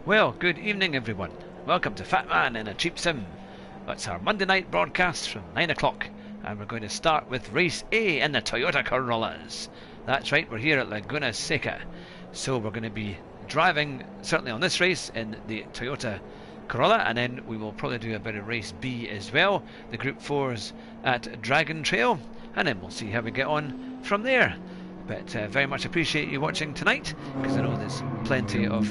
Well, good evening everyone. Welcome to Fat Man in a Cheap Sim. That's our Monday night broadcast from 9 o'clock, and we're going to start with race A in the Toyota Corollas. That's right, we're here at Laguna Seca. So we're going to be driving, certainly on this race, in the Toyota Corolla, and then we will probably do a bit of race B as well, the Group 4s at Dragon Trail, and then we'll see how we get on from there. But very much appreciate you watching tonight, because I know there's plenty of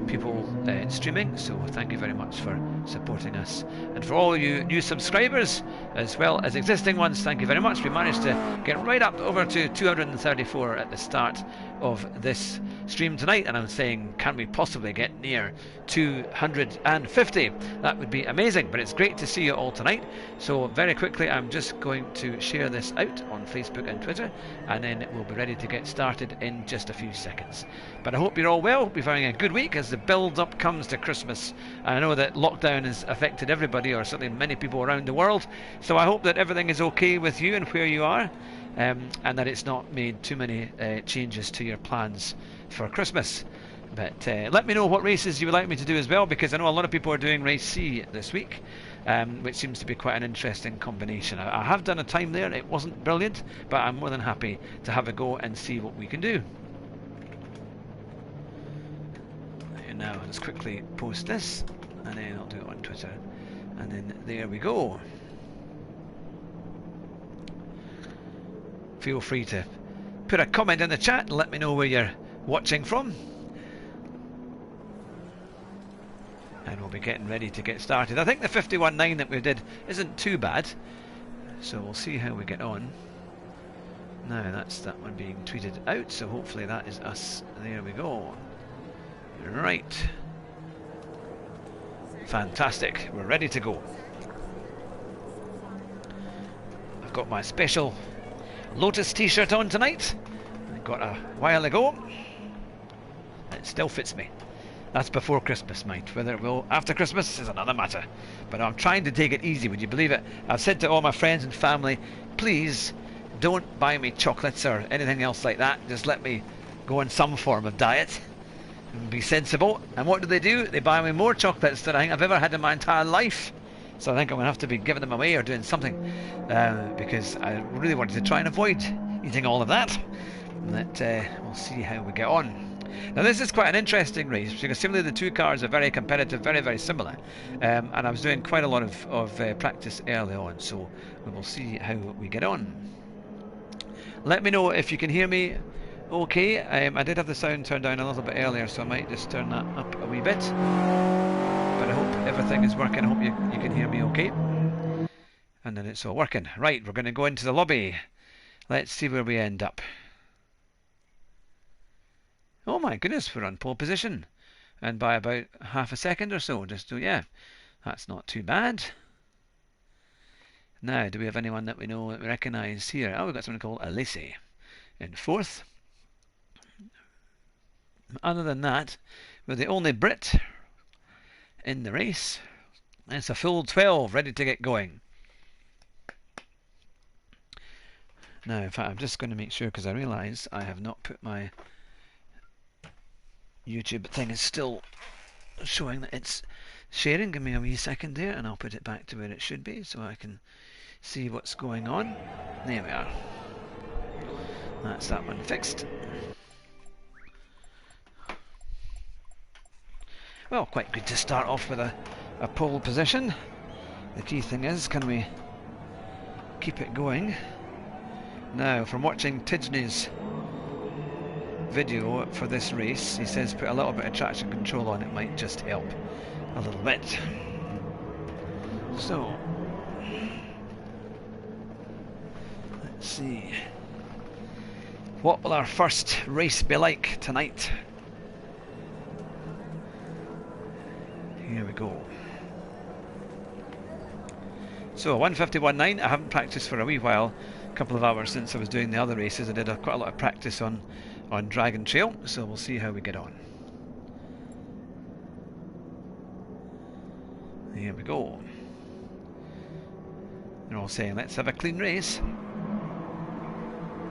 people streaming, so thank you very much for supporting us. And for all you new subscribers, as well as existing ones, thank you very much. We managed to get right up over to 234 at the start of this stream tonight, and I'm saying, can we possibly get near 250? That would be amazing, but it's great to see you all tonight. So very quickly, I'm just going to share this out on Facebook and Twitter, and then we'll be ready to get started in just a few seconds. But I hope you're all well, hope you're having a good week as the build-up comes to Christmas. And I know that lockdown has affected everybody, or certainly many people around the world, so I hope that everything is okay with you and where you are, and that it's not made too many changes to your plans for Christmas. But let me know what races you would like me to do as well, because I know a lot of people are doing race C this week, which seems to be quite an interesting combination. I have done a time there, it wasn't brilliant, but I'm more than happy to have a go and see what we can do. And now let's quickly post this, and then I'll do it on Twitter, and then there we go. Feel free to put a comment in the chat and let me know where you're watching from, and we'll be getting ready to get started. I think the 51.9 that we did isn't too bad, so we'll see how we get on. Now that's that one being tweeted out, so hopefully that is us. There we go. Right, fantastic, we're ready to go. I've got my special Lotus t-shirt on tonight. I got a while ago. It still fits me. That's before Christmas, mind. Whether it will after Christmas is another matter. But I'm trying to take it easy, would you believe it? I've said to all my friends and family, please don't buy me chocolates or anything else like that. Just let me go on some form of diet and be sensible. And what do? They buy me more chocolates than I think I've ever had in my entire life. So I think I'm going to have to be giving them away or doing something, because I really wanted to try and avoid eating all of that. But we'll see how we get on. Now this is quite an interesting race, because similarly the two cars are very competitive, very, very similar. And I was doing quite a lot of practice early on, so we will see how we get on. Let me know if you can hear me okay. I did have the sound turned down a little bit earlier, so I might just turn that up a wee bit. But I hope everything is working. I hope you can hear me okay. And then it's all working. Right, we're going to go into the lobby. Let's see where we end up. Oh my goodness, we're on pole position. And by about half a second or so. Yeah, that's not too bad. Now, do we have anyone that we know that we recognise here? Oh, we've got someone called Elise in fourth. Other than that, we're the only Brit in the race. It's a full 12 ready to get going. Now, in fact, I'm just going to make sure, because I realise I have not put my YouTube thing is still showing that it's sharing. Give me a wee second there and I'll put it back to where it should be so I can see what's going on. There we are. That's that one fixed. Well, quite good to start off with a pole position. The key thing is, can we keep it going? Now, from watching Tidney's video for this race, he says put a little bit of traction control on, it might just help a little bit. So, let's see. What will our first race be like tonight? Here we go. So 151.9. I haven't practiced for a wee while, a couple of hours since I was doing the other races. I did quite a lot of practice on Dragon Trail, so we'll see how we get on. Here we go. They're all saying let's have a clean race.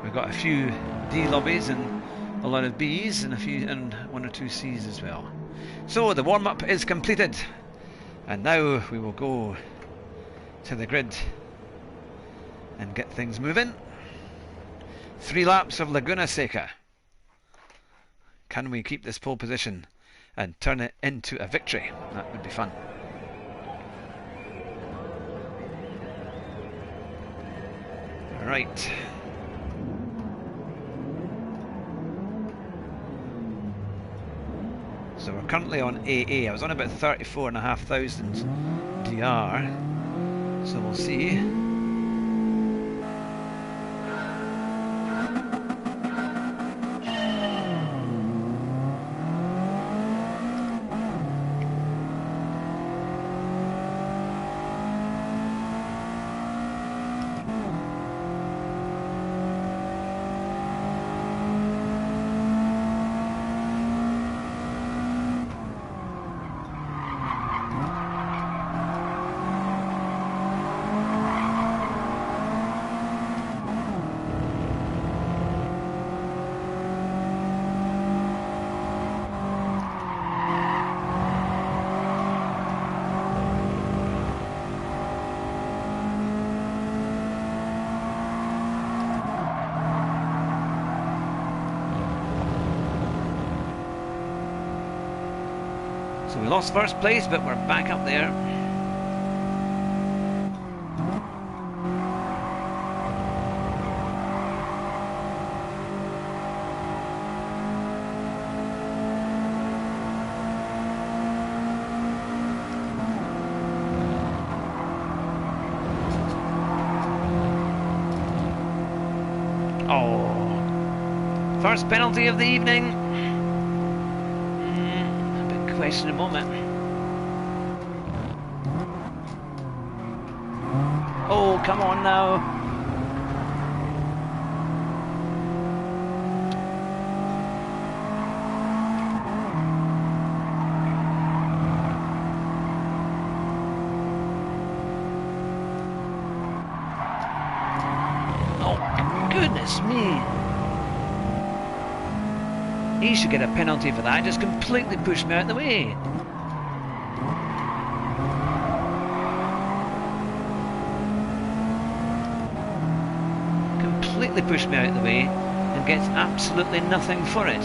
We've got a few D lobbies and a lot of Bs and one or two Cs as well. So the warm-up is completed, and now we will go to the grid and get things moving. 3 laps of Laguna Seca. Can we keep this pole position and turn it into a victory? That would be fun. Right. So we're currently on AA. I was on about 34,500 DR. So we'll see. So we lost first place, but we're back up there. Oh, first penalty of the evening. In a moment. Oh, come on now. Oh, goodness me. He should get a penalty for that. Just completely pushed me out of the way. Completely pushed me out of the way and gets absolutely nothing for it.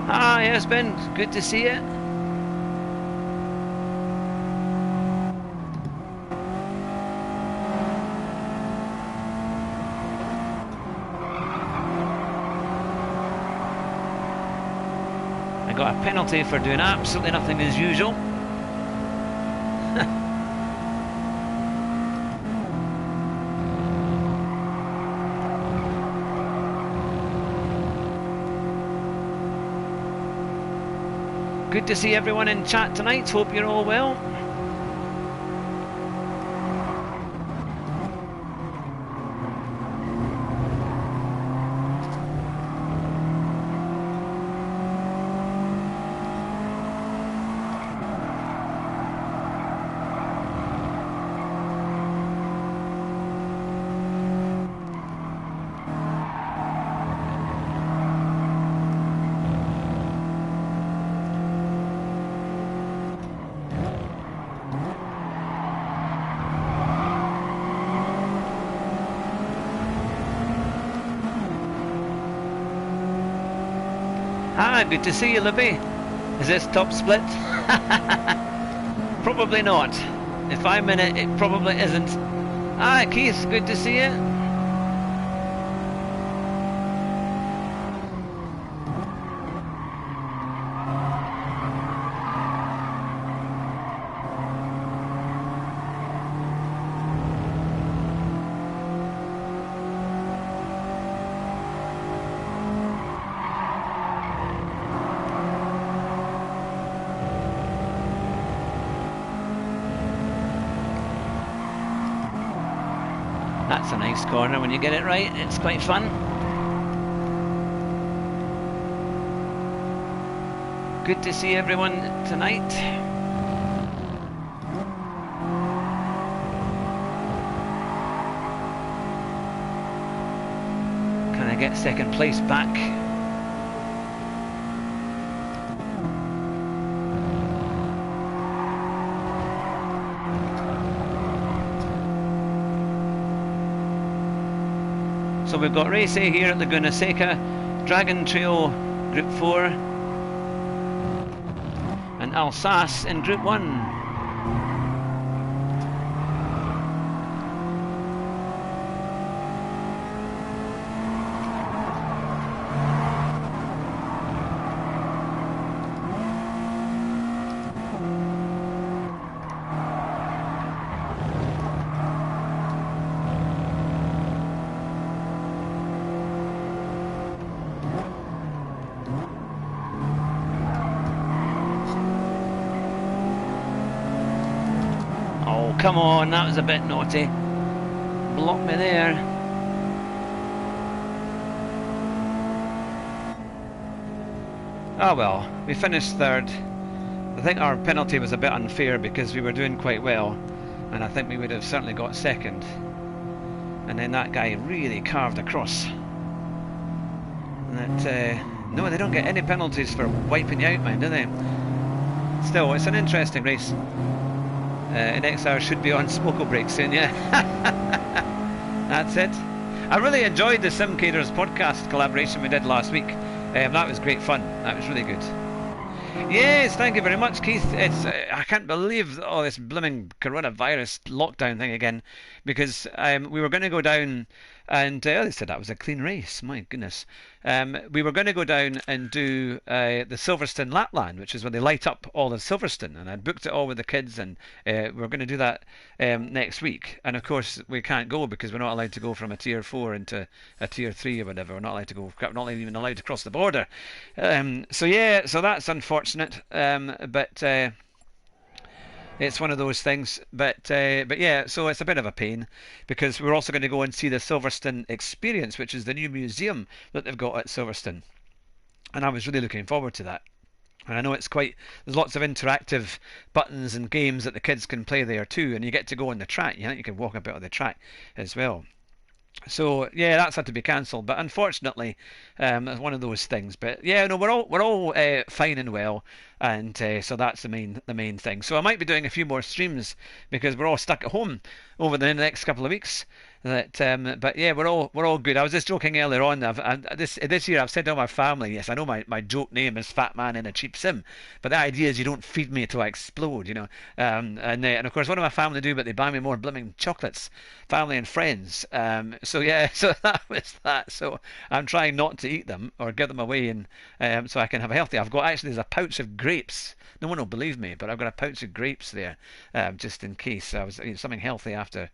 Ah, yes, Ben, good to see you. I got a penalty for doing absolutely nothing as usual. Good to see everyone in chat tonight. Hope you're all well. Ah, good to see you, Libby. Is this top split? Probably not. If I'm in it, it probably isn't. Ah, Keith, good to see you. That's a nice corner when you get it right. It's quite fun. Good to see everyone tonight. Can I get second place back? So we've got Race A here at Laguna Seca, Dragon Trail Group 4, and Alsace in Group 1. Come on, that was a bit naughty. Blocked me there. Ah well, we finished third. I think our penalty was a bit unfair because we were doing quite well, and I think we would have certainly got second. And then that guy really carved across. And that, no, they don't get any penalties for wiping you out, man, do they? Still, it's an interesting race. NXR should be on Smoko break soon, yeah. That's it. I really enjoyed the Simcaders podcast collaboration we did last week. That was great fun. That was really good. Yes, thank you very much, Keith. It's I can't believe all this blooming coronavirus lockdown thing again, because we were going to go down and they said that was a clean race. My goodness. We were going to go down and do the Silverstone Lapland, which is where they light up all of Silverstone, and I booked it all with the kids, and we're going to do that next week. And of course we can't go because we're not allowed to go from a tier 4 into a tier 3 or whatever. We're not allowed to go. We're not even allowed to cross the border. So yeah, so that's unfortunate. But it's one of those things, but yeah, so it's a bit of a pain because we're also going to go and see the Silverstone Experience, which is the new museum that they've got at Silverstone, and I was really looking forward to that. And I know there's lots of interactive buttons and games that the kids can play there too, and you get to go on the track. You can walk a bit on the track as well. So yeah, that's had to be cancelled, but unfortunately, it's one of those things. But yeah, no, we're all fine and well, and so that's the main thing. So I might be doing a few more streams because we're all stuck at home over the next couple of weeks. But yeah, we're all good. I was just joking earlier on. This year I've said to my family, yes, I know my joke name is Fat Man in a Cheap Sim, but the idea is you don't feed me until I explode, And of course, what do my family do? But they buy me more blooming chocolates, family and friends. So yeah, so that was that. So I'm trying not to eat them or give them away, and so I can have a healthy. There's a pouch of grapes. No one will believe me, but I've got a pouch of grapes there, just in case I was eating something healthy after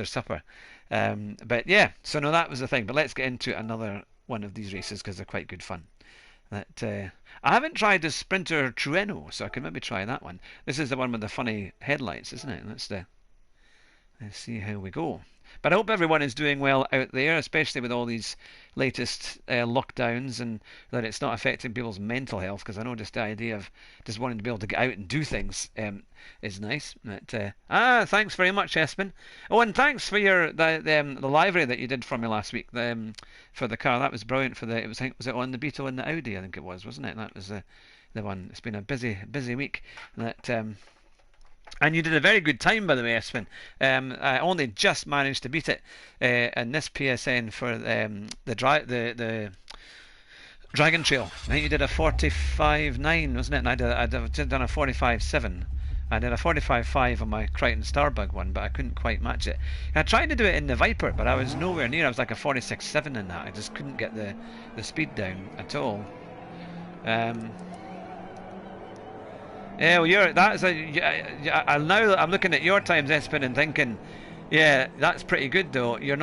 supper. But yeah, so no, that was the thing. But let's get into another one of these races because they're quite good fun. I haven't tried the Sprinter Trueno, so I can maybe try that one. This is the one with the funny headlights, isn't it? Let's see how we go. But I hope everyone is doing well out there, especially with all these latest lockdowns, and that it's not affecting people's mental health, because I know just the idea of just wanting to be able to get out and do things is nice. But, thanks very much, Espen. Oh, and thanks for the livery that you did for me last week for the car. That was brilliant. Was it on the Beetle and the Audi? I think it was, wasn't it? That was the one. It's been a busy week. And you did a very good time, by the way, Espen. I only just managed to beat it in this PSN for the Dragon Trail. I think you did a 45.9, wasn't it? And I'd done a 45.7. I did a 45.5 on my Crichton Starbug one, but I couldn't quite match it. I tried to do it in the Viper, but I was nowhere near. I was like a 46.7 in that. I just couldn't get the speed down at all. Yeah, well, now I'm looking at your times, Espen, and thinking, yeah, that's pretty good though. You're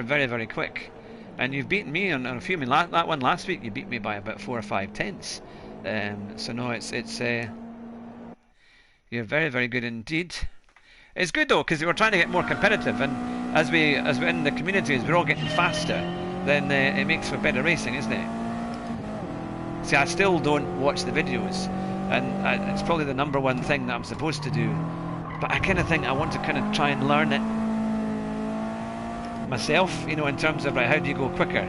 very, very quick, and you've beaten me on a few. I mean, that one last week you beat me by about 4 or 5 tenths. So no, it's you're very, very good indeed. It's good though because we're trying to get more competitive, and as we're in the community, as we're all getting faster, then it makes for better racing, isn't it? See, I still don't watch the videos, and it's probably the number one thing that I'm supposed to do, but I kind of think I want to kind of try and learn it myself, you know, in terms of, right, how do you go quicker?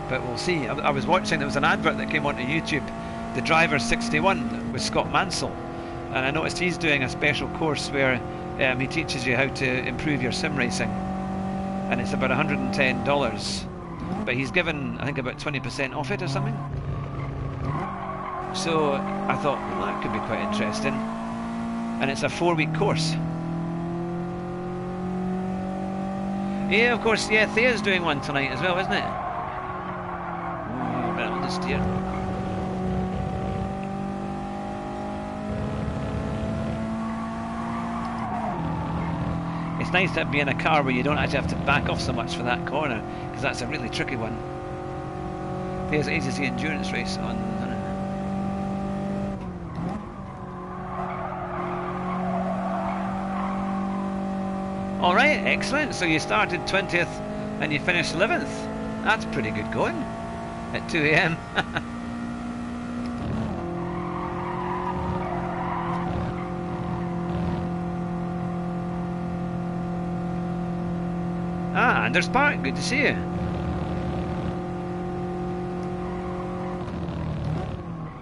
But we'll see. I was watching, there was an advert that came onto YouTube, the Driver 61 with Scott Mansell, and I noticed he's doing a special course where he teaches you how to improve your sim racing, and it's about $110. But he's given, I think, about 20% off it or something. So I thought, well, that could be quite interesting. And it's a 4-week course. Yeah, of course, yeah, Thea's doing one tonight as well, isn't it? Ooh, right on the steer. It's nice to be in a car where you don't actually have to back off so much for that corner, because that's a really tricky one. There's ACC endurance race on. All right, excellent. So you started 20th and you finished 11th. That's pretty good going at 2 AM. Ah, Anders Park, good to see you.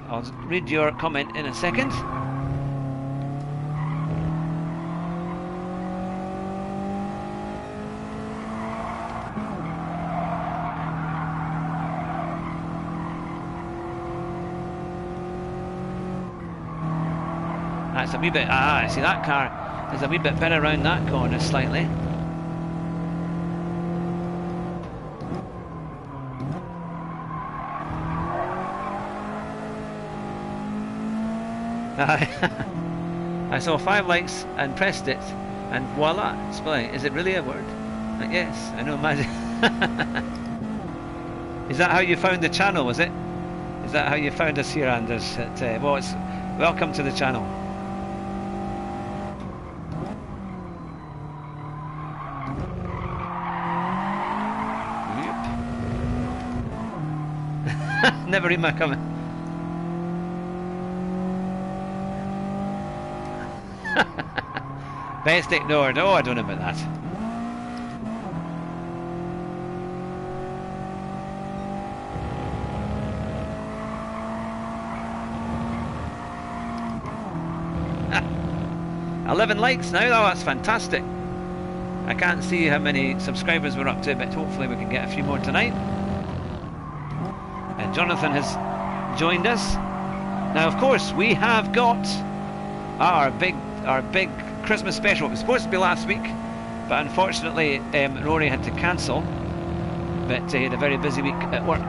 I'll read your comment in a second. That's a wee bit, I see that car is a wee bit better around that corner slightly. I saw 5 likes and pressed it, and voila, display. Is it really a word? Yes, I know. Imagine. Is that how you found the channel? Was it? Is that how you found us here, Anders? Well, it's welcome to the channel. Never read my comment. Best ignored. Oh, I don't know about that. Ah, 11 likes now. Oh, that's fantastic. I can't see how many subscribers we're up to, but hopefully we can get a few more tonight. And Jonathan has joined us. Now, of course, we have got our big Christmas special. It was supposed to be last week, but unfortunately Rory had to cancel, but he had a very busy week at work.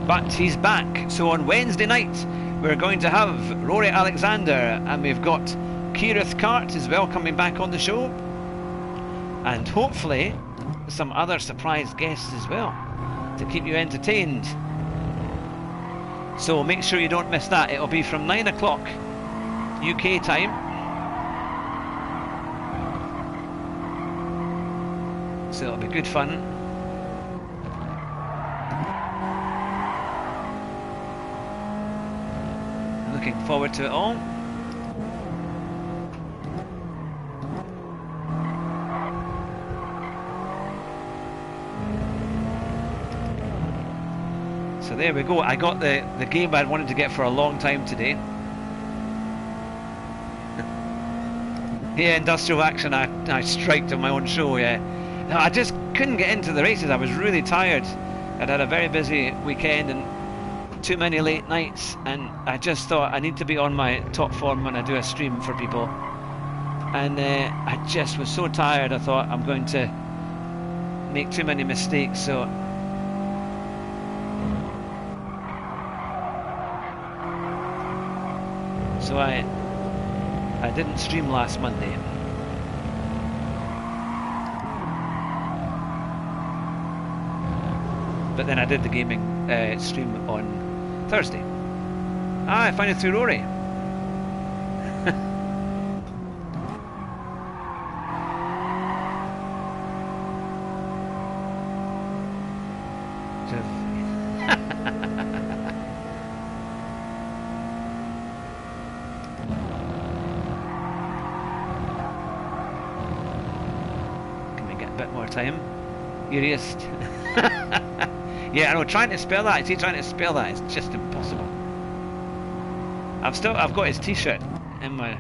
But he's back, so on Wednesday night we're going to have Rory Alexander, and we've got Keirith Cart as well coming back on the show, and hopefully some other surprise guests as well to keep you entertained. So make sure you don't miss that. It'll be from 9 o'clock UK time. So it'll be good fun. Looking forward to it all. So there we go. I got the game I'd wanted to get for a long time today. Yeah, industrial action. I striked on my own show. Yeah, no, I just couldn't get into the races. I was really tired. I'd had a very busy weekend and too many late nights, and I just thought I need to be on my top form when I do a stream for people. And I just was so tired. I thought I'm going to make too many mistakes. So I didn't stream last Monday. But then I did the gaming stream on Thursday. I found it through Rory. automotive. Can we get a bit more time? Erased. Yeah, I know, trying to spell that, see, trying to spell that is just impossible. I've got his t-shirt in my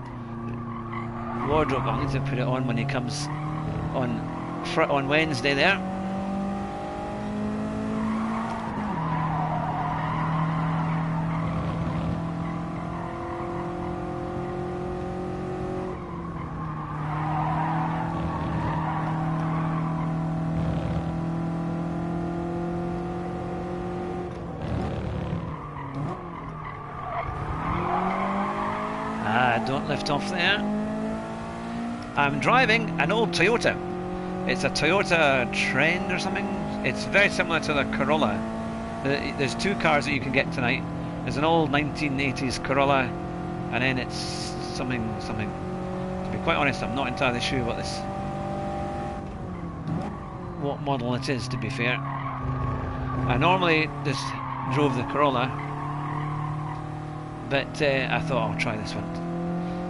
wardrobe. I'll need to put it on when he comes on Wednesday there. Don't lift off there. I'm driving an old Toyota. It's a Toyota Trend or something. It's very similar to the Corolla. There's two cars that you can get tonight. There's an old 1980s Corolla, and then it's something. To be quite honest, I'm not entirely sure what model it is, to be fair. I normally just drove the Corolla, but I thought I'll try this one.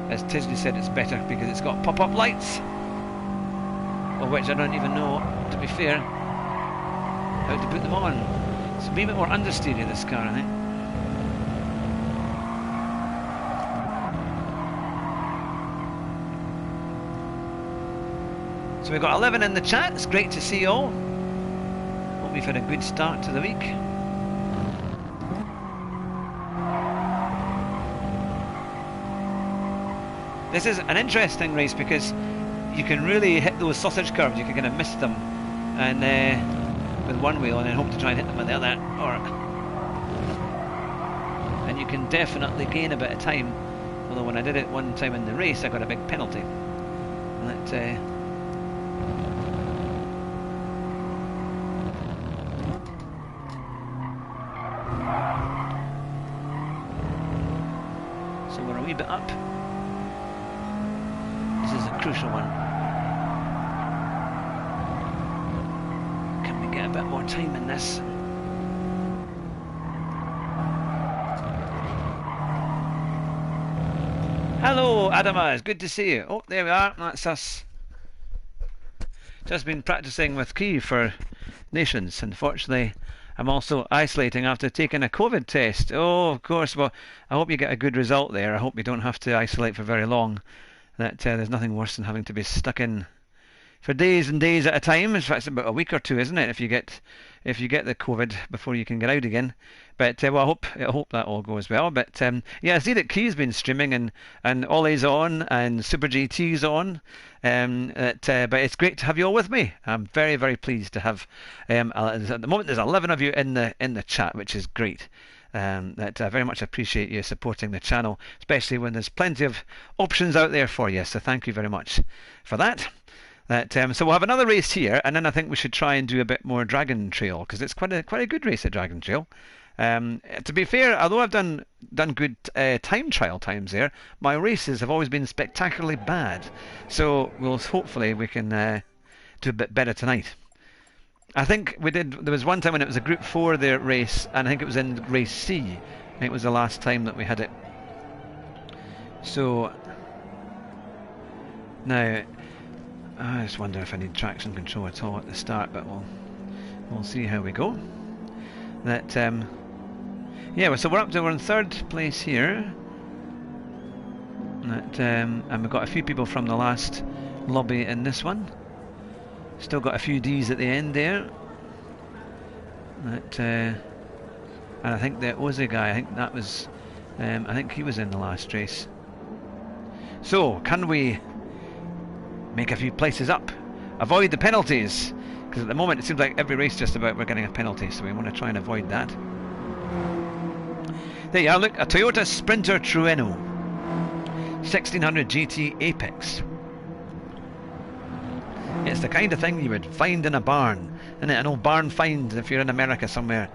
As Tisley said, it's better because it's got pop-up lights, of which I don't even know, to be fair, how to put them on. It's a wee bit more understeery, this car, I think. So we've got 11 in the chat. It's great to see you all. Hope we've had a good start to the week. This is an interesting race because you can really hit those sausage curves. You can kind of miss them, and with one wheel, and then hope to try and hit them with the other. And you can definitely gain a bit of time. Although when I did it one time in the race, I got a big penalty. So we're a wee bit up. This is a crucial one. Can we get a bit more time in this? Hello, Adama. It's good to see you. Oh, there we are. That's us. Just been practicing with Key for Nations. Unfortunately, I'm also isolating after taking a COVID test. Oh, of course. Well, I hope you get a good result there. I hope you don't have to isolate for very long. There's nothing worse than having to be stuck in for days and days at a time. In fact, it's about a week or two, isn't it, if you get the COVID before you can get out again. But well, I hope that all goes well. But yeah, I see that Key's been streaming and Ollie's on and Super GT's on. But it's great to have you all with me. I'm very, very pleased to have. At the moment, there's 11 of you in the chat, which is great. That I very much appreciate you supporting the channel, especially when there's plenty of options out there for you. So thank you very much for that. So we'll have another race here, and then I think we should try and do a bit more Dragon Trail because it's quite a good race at Dragon Trail. To be fair, although I've done good time trial times there, my races have always been spectacularly bad. So hopefully we can do a bit better tonight. I think there was one time when it was a Group 4 there race, and I think it was in Race C. I think it was the last time that we had it. So now I just wonder if I need traction control at all at the start, but we'll see how we go. Yeah, so we're in third place here. And we've got a few people from the last lobby in this one. Still got a few D's at the end there. And I think the Ozzy guy, I think he was in the last race. So, can we make a few places up? Avoid the penalties, because at the moment it seems like every race just about we're getting a penalty, so we want to try and avoid that. There you are, look, a Toyota Sprinter Trueno 1600 GT Apex. It's the kind of thing you would find in a barn, isn't it? An old barn find if you're in America somewhere.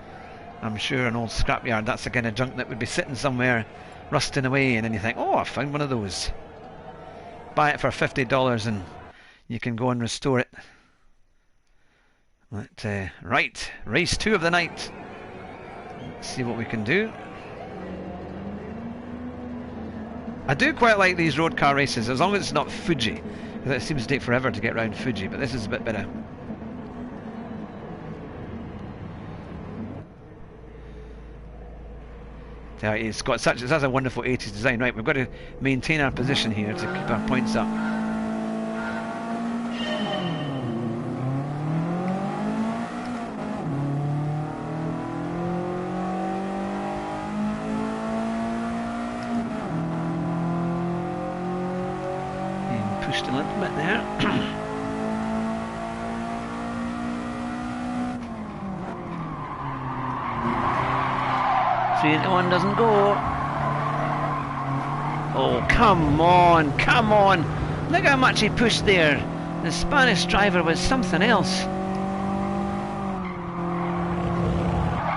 I'm sure an old scrapyard, that's the kind of junk that would be sitting somewhere rusting away, and then you think, oh, I found one of those. Buy it for $50 and you can go and restore it. Right, race 2 of the night. Let's see what we can do. I do quite like these road car races, as long as it's not Fuji, because it seems to take forever to get around Fuji, but this is a bit better. Yeah, it's got such a wonderful 80s design. Right, we've got to maintain our position here to keep our points up. Pushed a little bit there. 381 doesn't go. Oh, come on, come on. Look how much he pushed there. The Spanish driver was something else.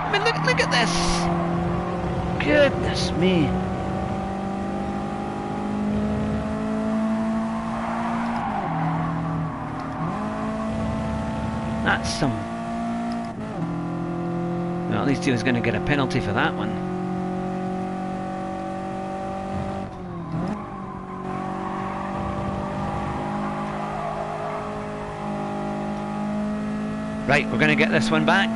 I mean, look at this. Goodness me. That's some... Well, at least he was going to get a penalty for that one. Right, we're going to get this one back.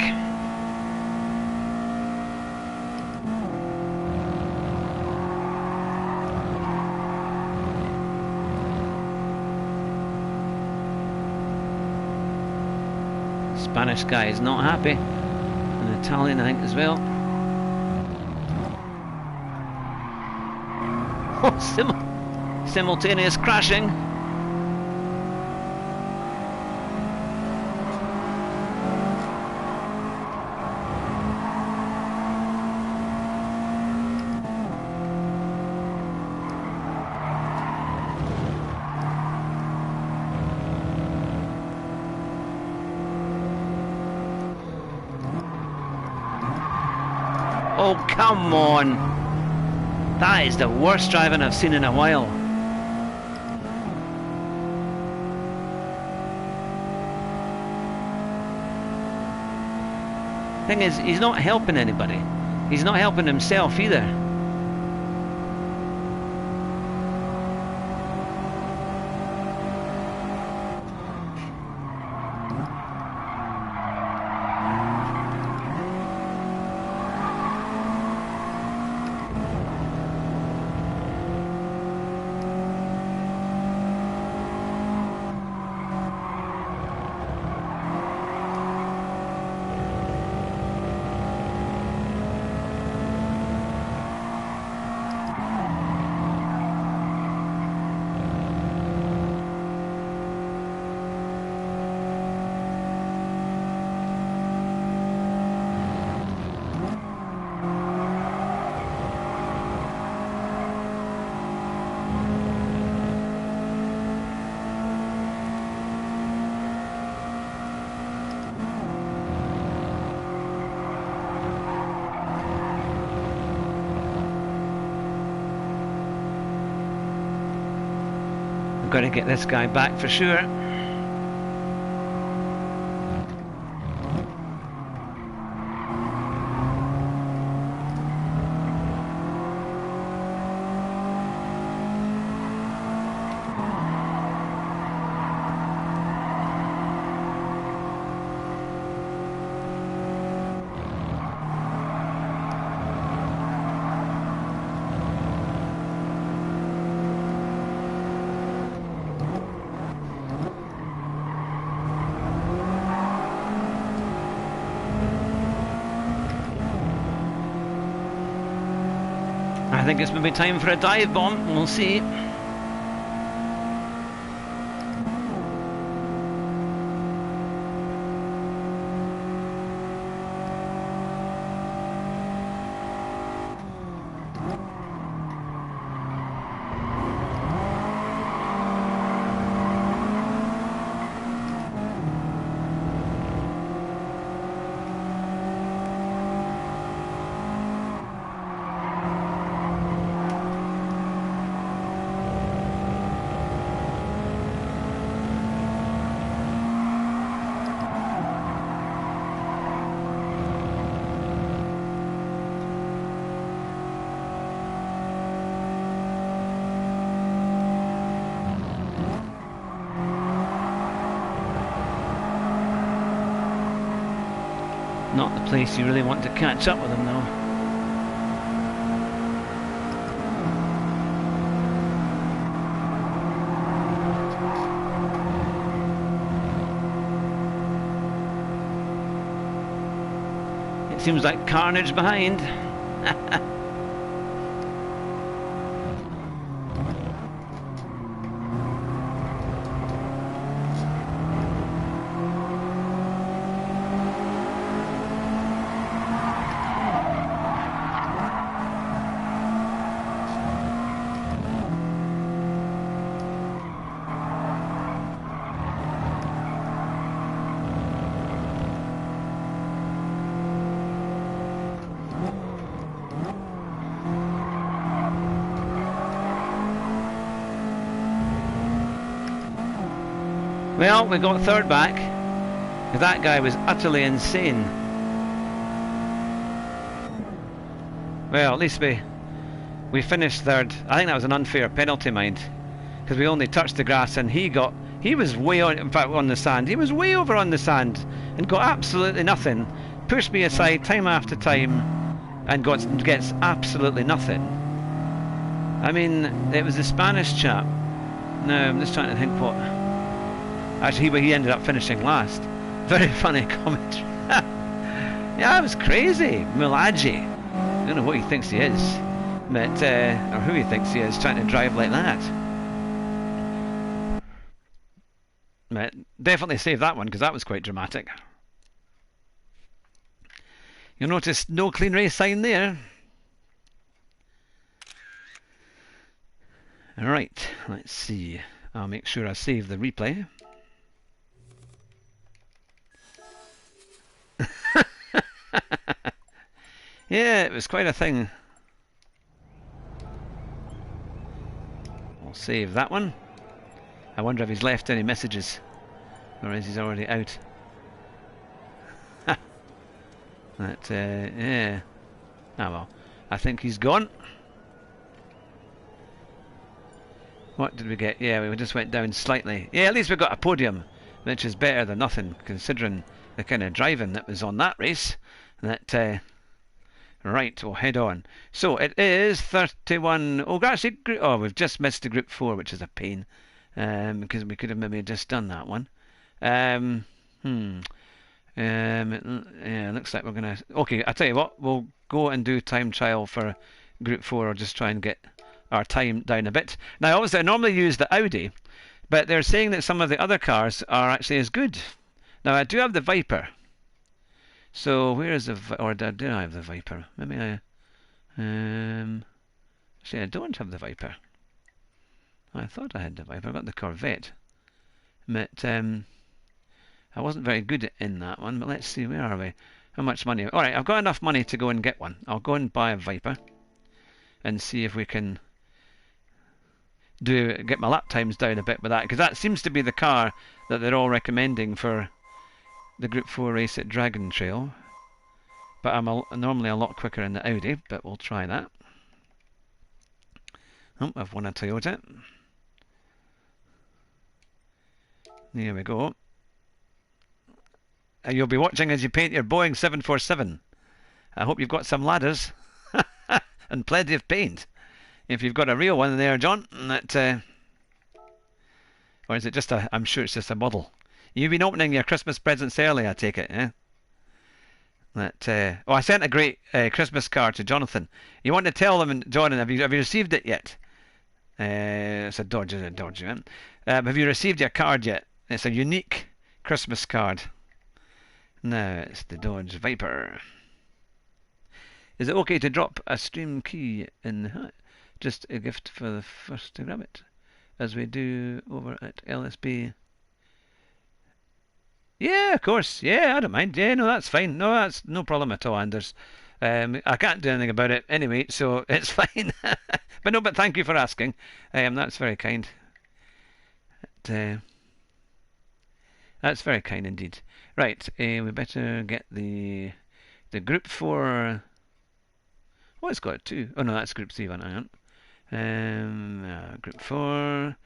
Spanish guy is not happy. An Italian, I think, as well. Oh, simultaneous crashing. Oh, come on. That is the worst driving I've seen in a while. Thing is, he's not helping anybody. He's not helping himself either. Got to get this guy back for sure. I think it's maybe time for a dive bomb. We'll see. place you really want to catch up with them though. It seems like carnage behind. Well, we got third back. That guy was utterly insane. Well, at least we finished third. I think that was an unfair penalty, mind, because we only touched the grass and he was way on, in fact, on the sand. He was way over on the sand and got absolutely nothing. Pushed me aside time after time and gets absolutely nothing. I mean, it was the Spanish chap. No, I'm just trying to think what. Actually, he ended up finishing last. Very funny comment. Yeah, it was crazy. Milagi. I don't know what he thinks he is, but or who he thinks he is, trying to drive like that. But definitely save that one because that was quite dramatic. You'll notice no clean race sign there. Alright, let's see. I'll make sure I save the replay. Yeah, it was quite a thing. I'll save that one. I wonder if he's left any messages, or is he already out? That, yeah. Ah well, I think he's gone. What did we get? Yeah, we just went down slightly. Yeah, at least we got a podium, which is better than nothing, considering the kind of driving that was on that race. That, right, we'll head on. So it is 31. Oh, actually, we've just missed the Group 4, which is a pain, because we could have maybe just done that one. Yeah, looks like we're gonna. Okay, I tell you what, we'll go and do time trial for Group 4, or just try and get our time down a bit. Now, obviously, I normally use the Audi, but they're saying that some of the other cars are actually as good. Now, I do have the Viper. So where is or did I have the Viper? Maybe I. Actually, I don't have the Viper. I thought I had the Viper. I got the Corvette, but I wasn't very good in that one. But let's see, where are we? How much money? All right, I've got enough money to go and get one. I'll go and buy a Viper, and see if we can get my lap times down a bit with that, because that seems to be the car that they're all recommending for the Group 4 race at Dragon Trail. But I'm normally a lot quicker in the Audi, but we'll try that. Oh, I've won a Toyota. There we go. And you'll be watching as you paint your Boeing 747. I hope you've got some ladders and plenty of paint. If you've got a real one there, John, that, or is it just a? I'm sure it's just a model. You've been opening your Christmas presents early, I take it, yeah? That, I sent a great Christmas card to Jonathan. You want to tell them, John, have you received it yet? It's a Dodge, man. Have you received your card yet? It's a unique Christmas card. No, it's the Dodge Viper. Is it okay to drop a stream key in the hat? Just a gift for the first to grab it, as we do over at LSB. Yeah, of course. Yeah, I don't mind. Yeah, no, that's fine. No, that's no problem at all, Anders. I can't do anything about it anyway, so it's fine. But no, but thank you for asking. That's very kind. That's very kind indeed. Right, we better get the Group 4. Oh, it's got 2. Oh no, that's Group 3 one. Hang on. Group 4.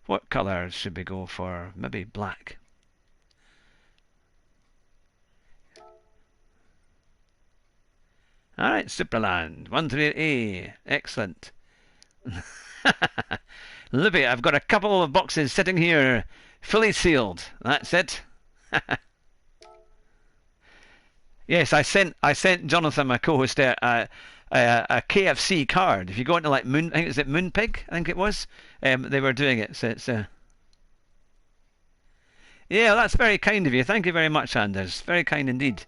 What colour should we go for? Maybe black. Alright, Superland. 138A. Excellent. Libby, I've got a couple of boxes sitting here, fully sealed. That's it. Yes, I sent Jonathan, my co-host, there, a KFC card. If you go into like Moon, I think is it Moonpig? I think it was. They were doing it, so it's yeah, that's very kind of you. Thank you very much, Anders. Very kind indeed.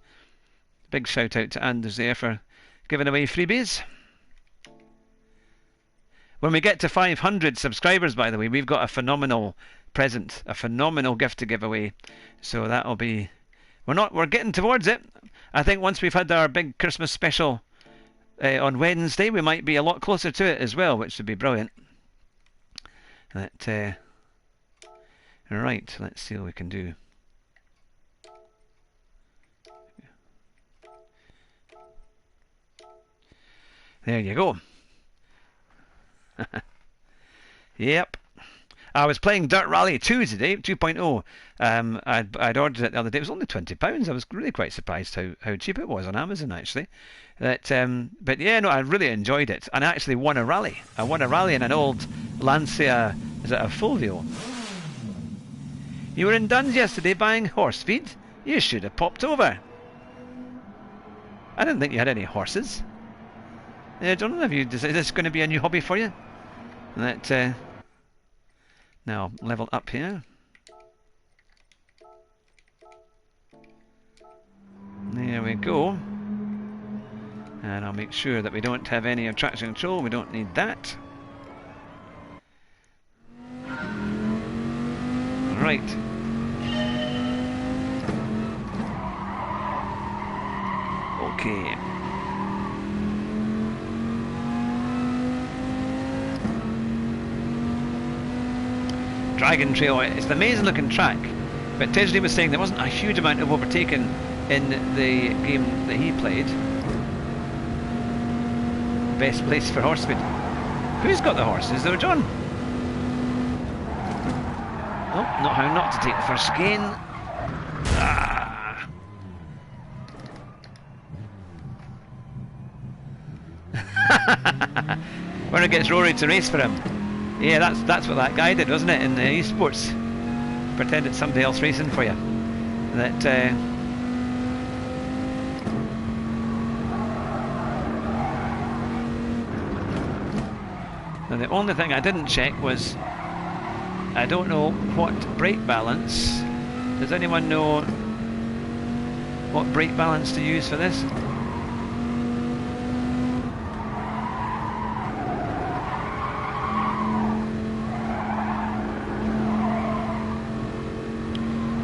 Big shout out to Anders there for giving away freebies. When we get to 500 subscribers, by the way, we've got a phenomenal present, a phenomenal gift to give away. So that'll be, we're getting towards it. I think once we've had our big Christmas special on Wednesday, we might be a lot closer to it as well, which would be brilliant. Right, let's see what we can do. There you go. Yep. I was playing Dirt Rally 2 today, 2.0. I'd ordered it the other day. It was only £20. I was really quite surprised how cheap it was on Amazon, actually. But yeah, no, I really enjoyed it. And I actually won a rally. I won a rally in an old Lancia, is it a Fulvio? You were in Duns yesterday buying horse feed? You should have popped over. I didn't think you had any horses. I don't know if is this going to be a new hobby for you? Now level up here. There we go. And I'll make sure that we don't have any traction control. We don't need that. Right. Okay. Dragon Trail, it's an amazing looking track, but Teshley was saying there wasn't a huge amount of overtaking in the game that he played. Best place for horse feed. Who's got the horses though, John? Oh, not how not to take the first gain. Ah. Werner gets Rory to race for him. Yeah, that's what that guy did, wasn't it, in the esports? Pretended somebody else racing for you. Now the only thing I didn't check was, I don't know what brake balance. Does anyone know what brake balance to use for this?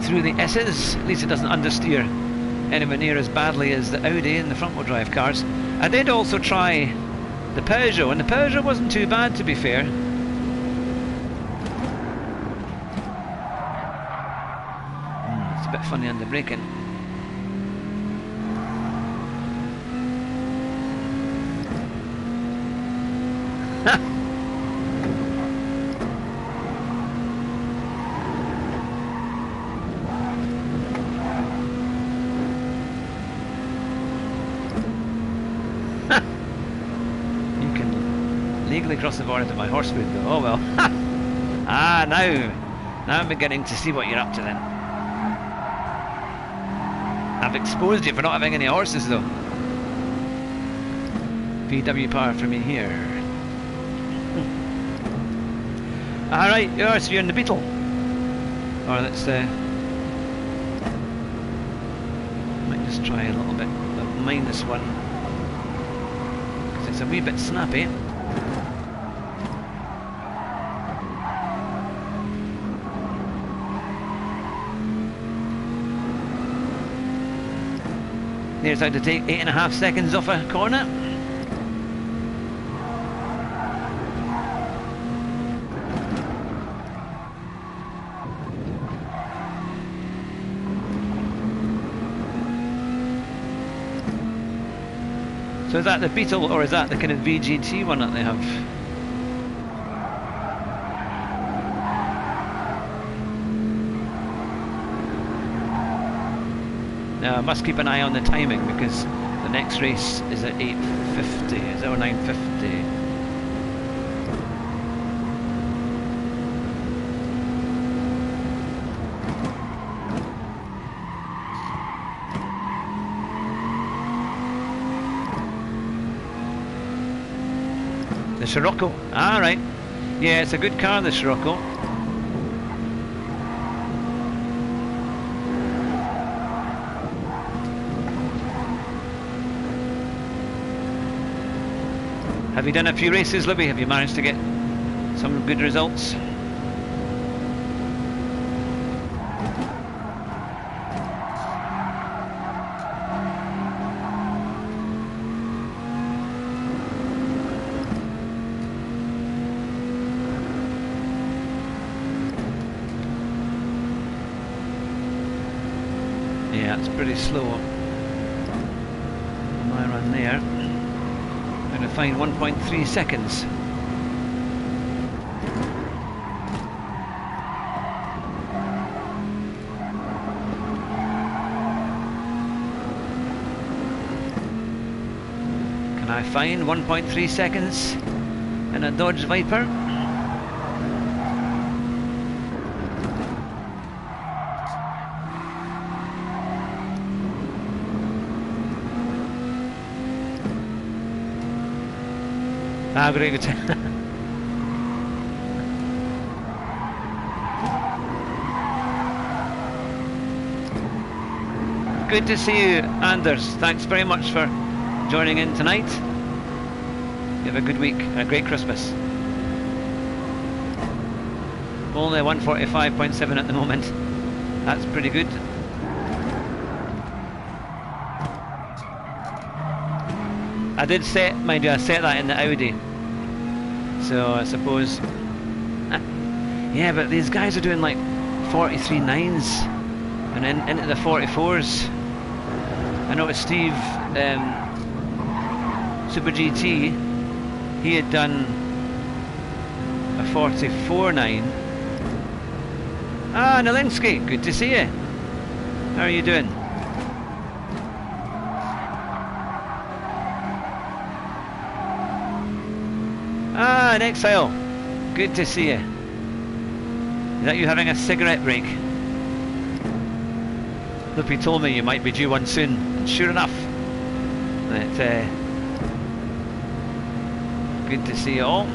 Through the S's, at least it doesn't understeer anywhere near as badly as the Audi and the front wheel drive cars. I did also try the Peugeot, and the Peugeot wasn't too bad, to be fair. It's a bit funny on the braking. Across the border to my horse food though. Oh well. Now I'm beginning to see what you're up to then. I've exposed you for not having any horses though. VW power for me here. Alright, so you're in the Beetle. Or let's might just try a little bit of -1. Because it's a wee bit snappy. Here's how to take 8.5 seconds off a corner. So is that the Beetle or is that the kind of VGT one that they have? Now I must keep an eye on the timing because The next race is at 8:50, is it, or 9:50? The Scirocco, right. Yeah, it's a good car, the Scirocco. Have you done a few races, Libby? Have you managed to get some good results? Yeah, it's pretty slow. My run there. I'm going to find 1.3 seconds. Can I find 1.3 seconds in a Dodge Viper? Ah, great. Good to see you, Anders. Thanks very much for joining in tonight. You have a good week and a great Christmas. Only 145.7 at the moment. That's pretty good. I did set, mind you, I set that in the Audi. So I suppose... yeah, but these guys are doing like 43.9s and into the 44s. I noticed Steve, Super GT, he had done a 44.9. Ah, Nalinsky, good to see you. How are you doing? Ah, an Exile. Good to see you. Is that you having a cigarette break? Loopy told me you might be due one soon, and sure enough. Good to see you all.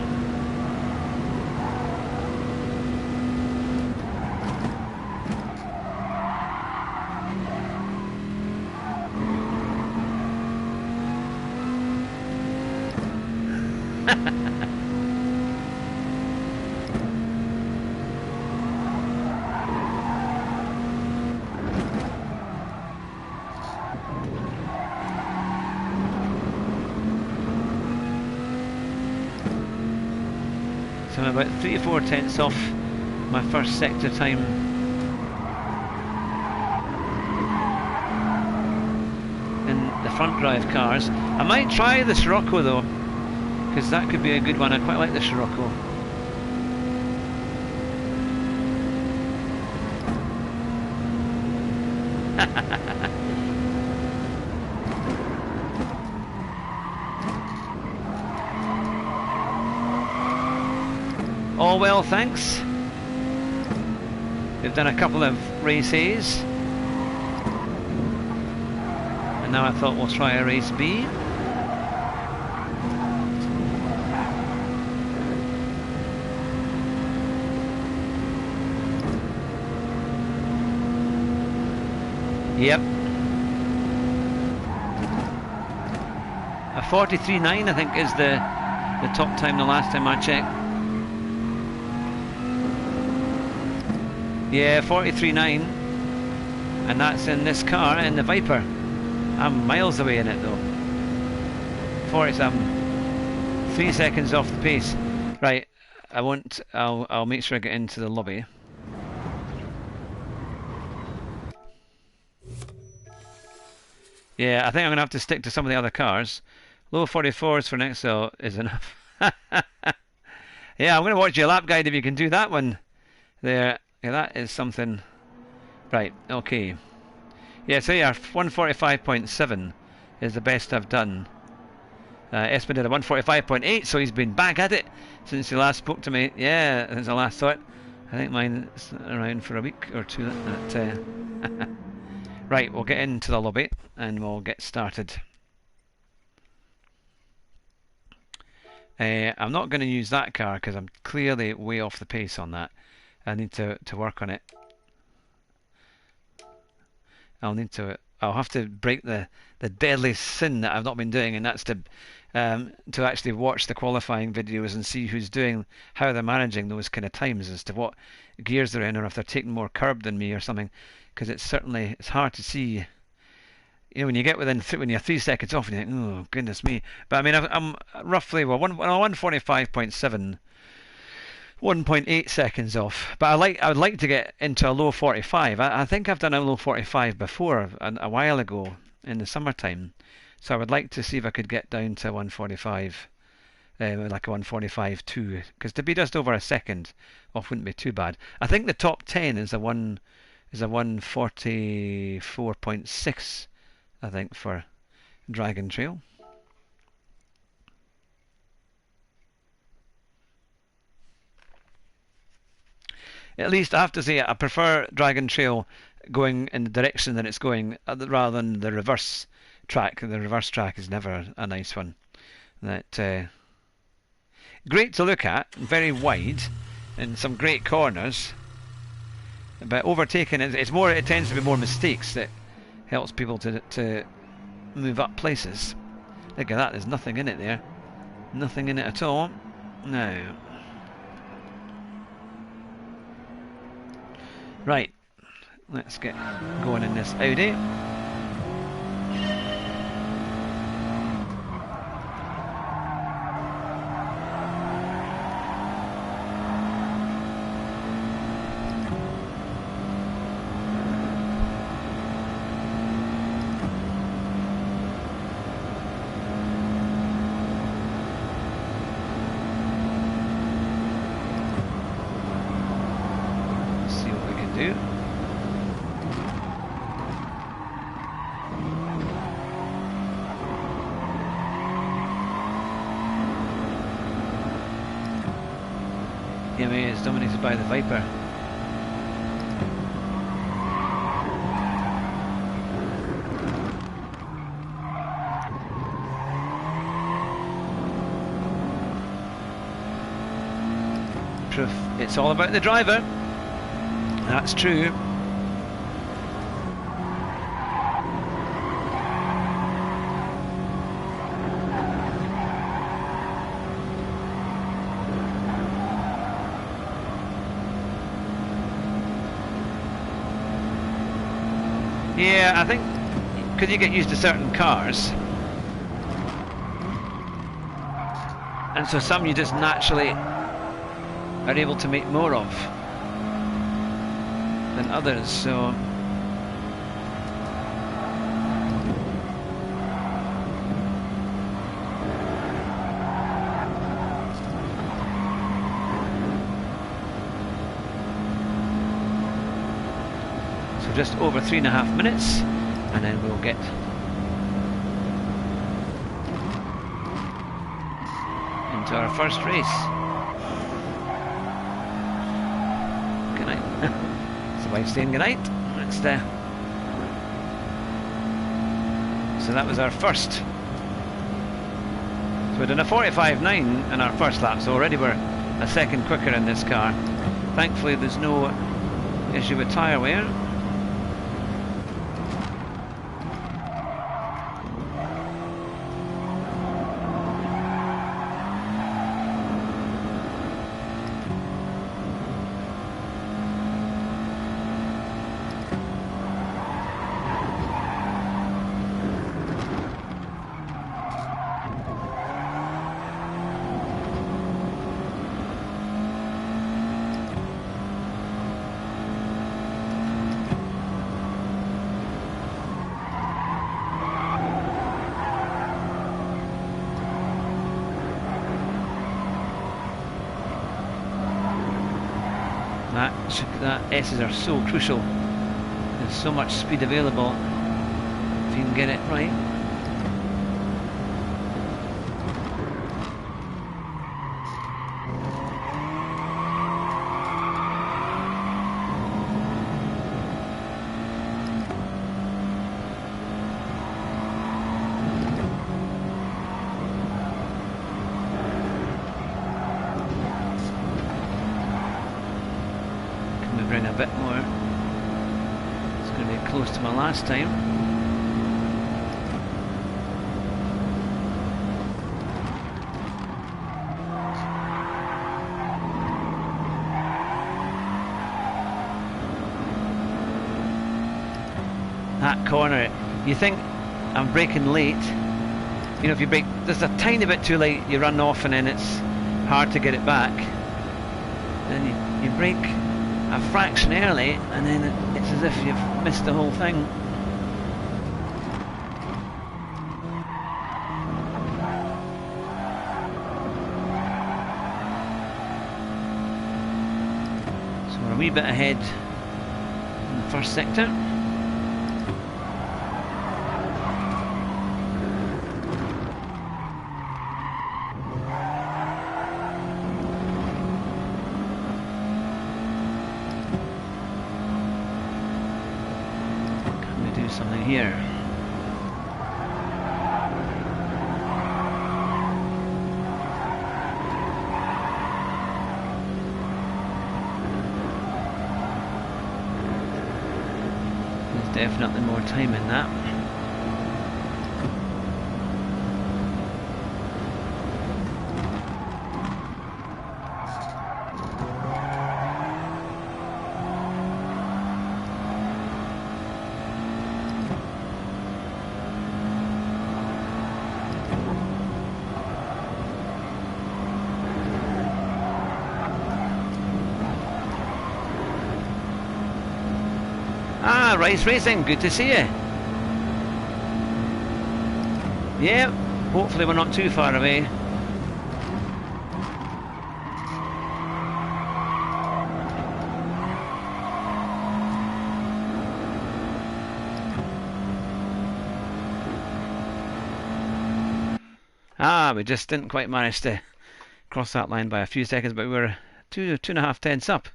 So I'm about 3 or 4 tenths off my first sector time. In the front drive cars. I might try the Scirocco though, because that could be a good one. I quite like the Scirocco. All well, thanks. We've done a couple of races, and now I thought we'll try a race B. Yep. A 43.9 I think is the top time the last time I checked. Yeah, 43.9, and that's in this car, in the Viper. I'm miles away in it though. 40-something. 3 seconds off the pace. Right, I won't. I'll make sure I get into the lobby. Yeah, I think I'm gonna have to stick to some of the other cars. Low 44s for next though is enough. Yeah, I'm gonna watch your lap guide if you can do that one. There. Yeah, that is something. Right, okay. Yeah, so yeah, 145.7 is the best I've done. Espen did a 1:45.8, so he's been back at it since he last spoke to me. Yeah, since I last saw it. I think mine's around for a week or two. Right, we'll get into the lobby and we'll get started. I'm not going to use that car because I'm clearly way off the pace on that. I need to work on it. I'll have to break the deadly sin that I've not been doing, and that's to actually watch the qualifying videos and see who's doing, how they're managing those kind of times as to what gears they're in, or if they're taking more curb than me or something, because it's hard to see. You know, when you get when you're 3 seconds off, and you think, oh goodness me. But I mean, I'm roughly 1:45.7. 1.8 seconds off, but I would like to get into a low 45. I think I've done a low 45 before, a while ago in the summertime, so I would like to see if I could get down to 1:45, like a 1:45.2, because to be just over a second off wouldn't be too bad. I think the top 10 is a 1:44.6, I think, for Dragon Trail. At least I have to say I prefer Dragon Trail going in the direction that it's going rather than the reverse track. The reverse track is never a nice one. Great to look at, very wide, and some great corners. But overtaking it tends to be more mistakes that helps people to move up places. Look at that, there's nothing in it there. Nothing in it at all. No. Right, let's get going in this Audi. EMA is dominated by the Viper. Proof it's all about the driver. That's true. Yeah, I think because you get used to certain cars, and so some you just naturally are able to make more of than others, so just over 3.5 minutes, and then we'll get into our first race. Good night. Is the wife saying good night? So that was our first. So we're doing a 45.9 in our first lap, so already we're a second quicker in this car. Thankfully there's no issue with tyre wear. That S's are so crucial. There's so much speed available if you can get it right. going a bit more. It's going to be close to my last time. That corner, you think I'm braking late. You know, if you brake just a tiny bit too late, you run off and then it's hard to get it back. Then you brake a fraction early and then it's as if you've missed the whole thing. So we're a wee bit ahead in the first sector. Something here. There's definitely more time in that. Ah, Rice Racing, good to see you. Yeah, hopefully we're not too far away. Ah, we just didn't quite manage to cross that line by a few seconds, but we were two and a half tenths up.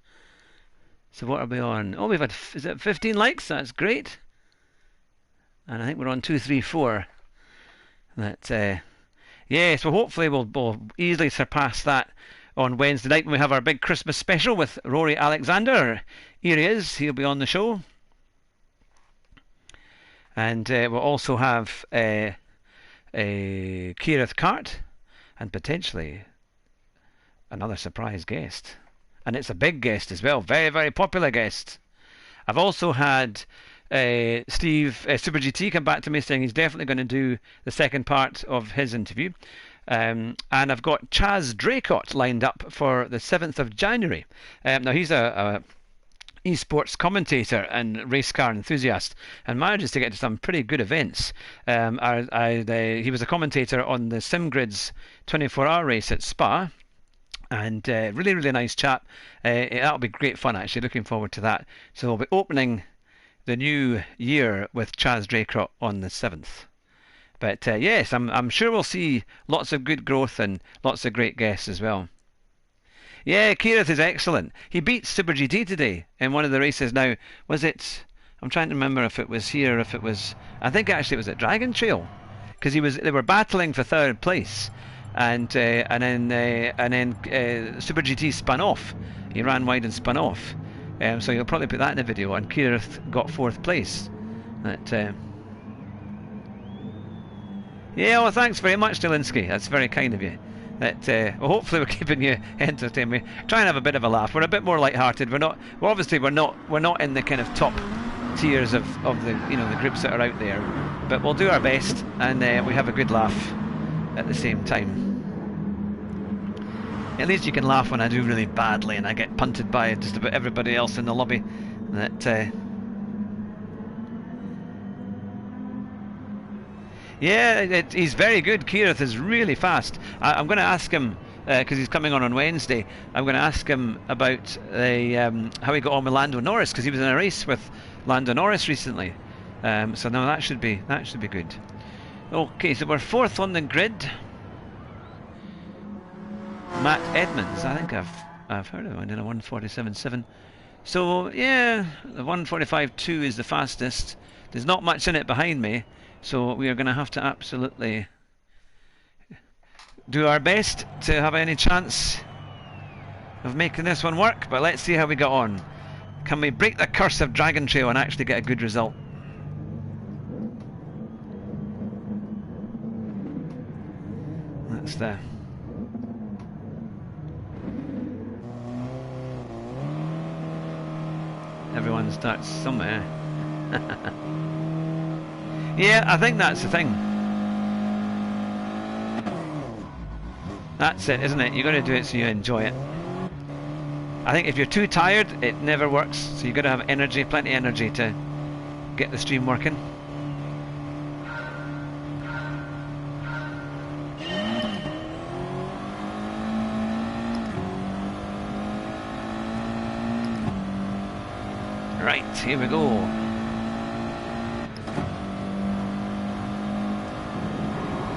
So what are we on? Oh, we've had, is it 15 likes? That's great. And I think we're on 234. That, yeah, so hopefully we'll easily surpass that on Wednesday night when we have our big Christmas special with Rory Alexander. Here he is, he'll be on the show. And we'll also have Keirith Cart and potentially another surprise guest. And it's a big guest as well, very, very popular guest. I've also had Steve Super GT come back to me saying he's definitely going to do the second part of his interview. And I've got Chaz Draycott lined up for the 7th of January. Now he's a esports commentator and race car enthusiast and manages to get to some pretty good events. He was a commentator on the SimGrids 24-hour race at Spa. And really, really nice chap. That'll be great fun, actually. Looking forward to that. So we'll be opening the new year with Chaz Draycott on the 7th. But yes, I'm sure we'll see lots of good growth and lots of great guests as well. Yeah, Keirith is excellent. He beat Super GT today in one of the races. Now, was it? I'm trying to remember if it was here or if it was. I think actually it was at Dragon Trail, because they were battling for third place. And then Super GT spun off. He ran wide and spun off. So you'll probably put that in the video. And Keirith got 4th place. Yeah, well, thanks very much, Delinsky. That's very kind of you. Well, hopefully we're keeping you entertained. We try and have a bit of a laugh. We're a bit more light-hearted. We're not in the kind of top tiers of the the groups that are out there. But we'll do our best, and we have a good laugh at the same time. At least you can laugh when I do really badly and I get punted by just about everybody else in the lobby. Yeah, he's very good. Keirith is really fast. I'm going to ask him, because he's coming on Wednesday, I'm going to ask him about how he got on with Lando Norris, because he was in a race with Lando Norris recently. So now that should be good. Okay, so we're 4th on the grid. Matt Edmonds, I think I've heard of him in a 147.7. So yeah, the 145.2 is the fastest. There's not much in it behind me, so we are going to have to absolutely do our best to have any chance of making this one work. But let's see how we get on, Can we break the curse of Dragon Trail and actually get a good result? That's the... Everyone starts somewhere. Yeah, I think that's the thing. That's it, isn't it? You've got to do it so you enjoy it. I think if you're too tired, it never works. So you've got to have energy, plenty of energy to get the stream working. Right, here we go.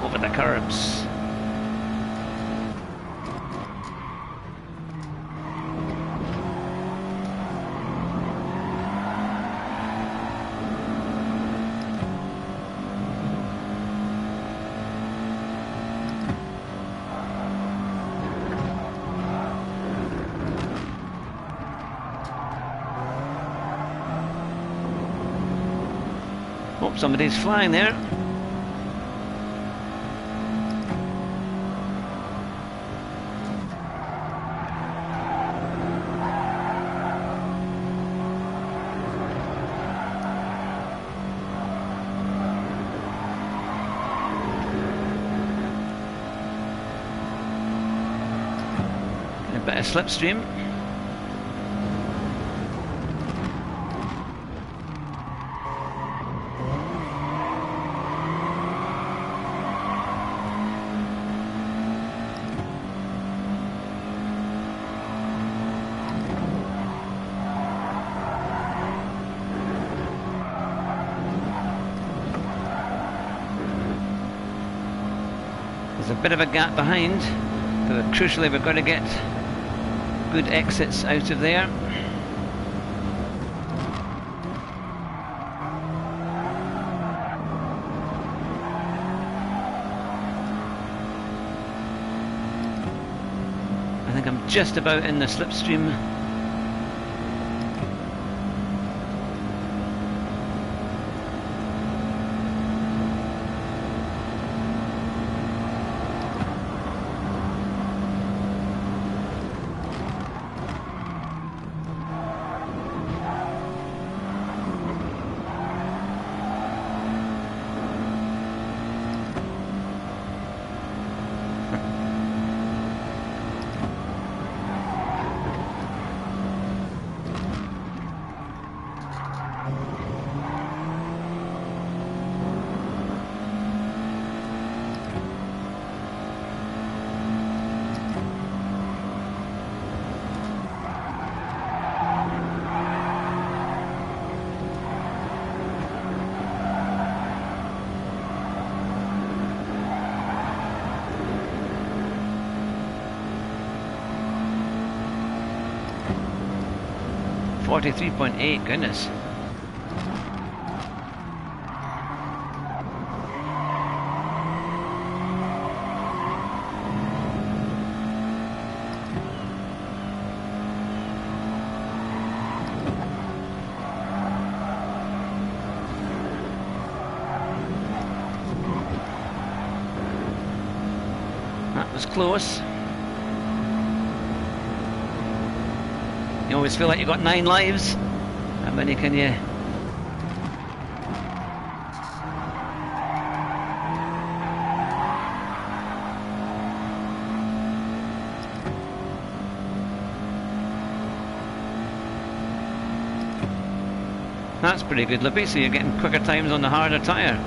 Over the curbs. Oh, somebody's flying there. A bit of slipstream. There's a bit of a gap behind, but crucially we've got to get good exits out of there. I think I'm just about in the slipstream. .8, goodness. That was close. You always feel like you've got 9 lives. How many can you? That's pretty good, Lippy, so you're getting quicker times on the harder tyre.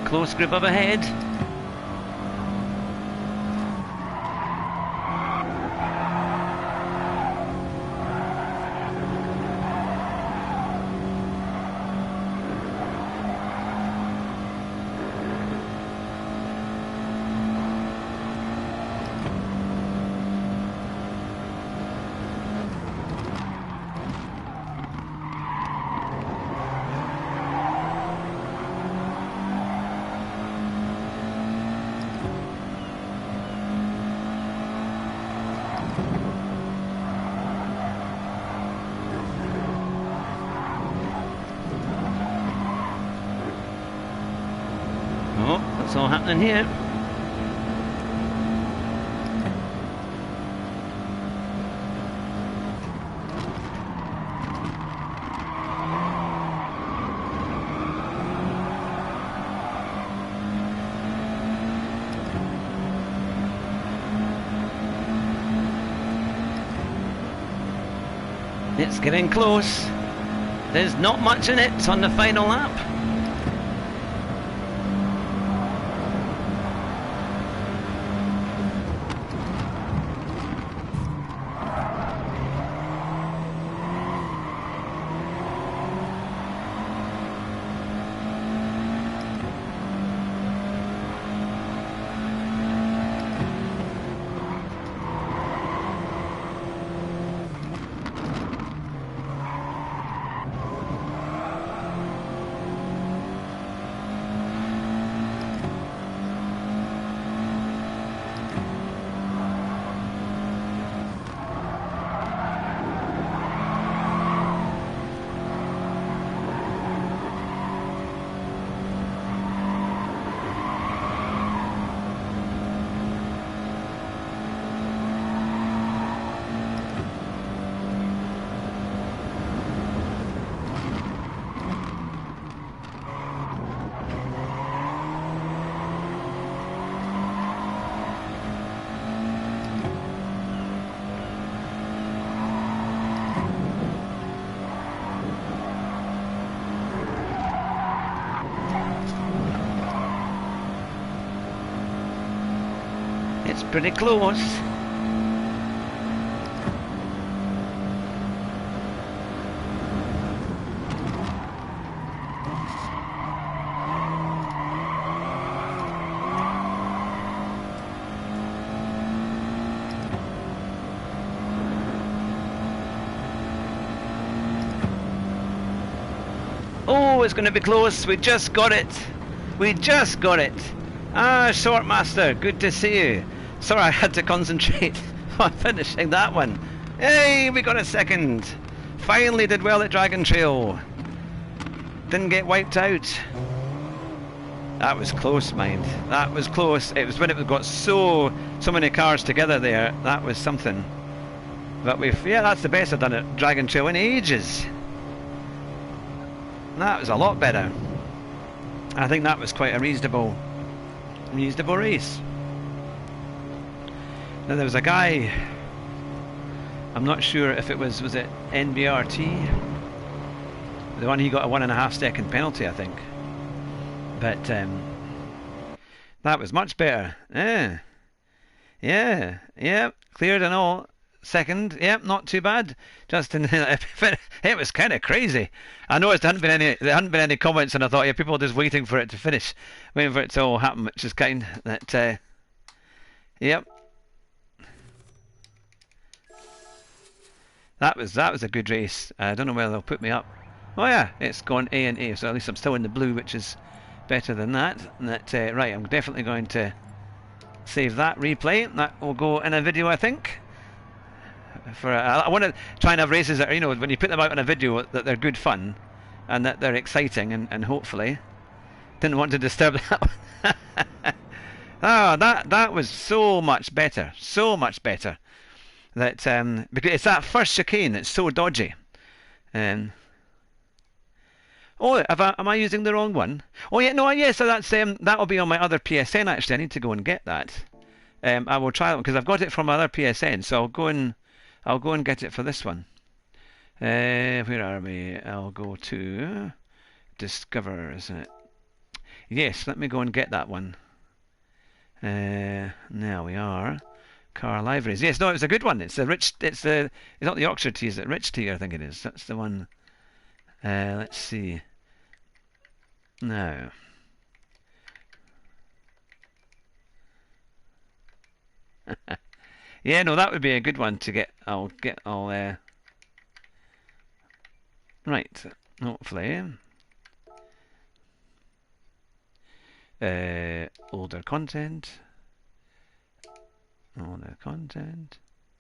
Close grip up ahead. What's all happening here? It's getting close. There's not much in it on the final lap. It's pretty close. Oh, it's going to be close. We just got it. We just got it. Ah, Shortmaster, good to see you. Sorry, I had to concentrate on finishing that one. Hey, we got a second. Finally did well at Dragon Trail. Didn't get wiped out. That was close, mind. That was close. It was when it got so many cars together there. That was something. But yeah, that's the best I've done at Dragon Trail in ages. That was a lot better. I think that was quite a reasonable race. Now there was a guy, I'm not sure if it was it NBRT? The one, he got a 1.5 second penalty, I think. But that was much better. Yeah, cleared and all. Second, not too bad. Just in it was kind of crazy. I noticed there hadn't been any comments, and I thought, yeah, people were just waiting for it to finish, waiting for it to all happen, which is kind that. Yep. That was a good race. I don't know whether they'll put me up. Oh yeah, it's gone A and A, so at least I'm still in the blue, which is better than that. And right, I'm definitely going to save that replay. That will go in a video, I think. I want to try and have races that are, when you put them out on a video, that they're good fun and that they're exciting, and hopefully didn't want to disturb that one. That was so much better, that because it's that first chicane that's so dodgy. Oh, am I using the wrong one? Oh yeah, no, yeah. So that's that'll be on my other PSN. Actually, I need to go and get that. I will try it because I've got it from my other PSN. So I'll go and get it for this one. Where are we? I'll go to Discover, isn't it? Yes, let me go and get that one. Now we are Car Libraries. Yes, no, it's a good one. It's not the Yorkshire tea, is it? Rich tea, I think it is. That's the one. Let's see. No. Yeah, no, that would be a good one to get. Right, hopefully. Older content.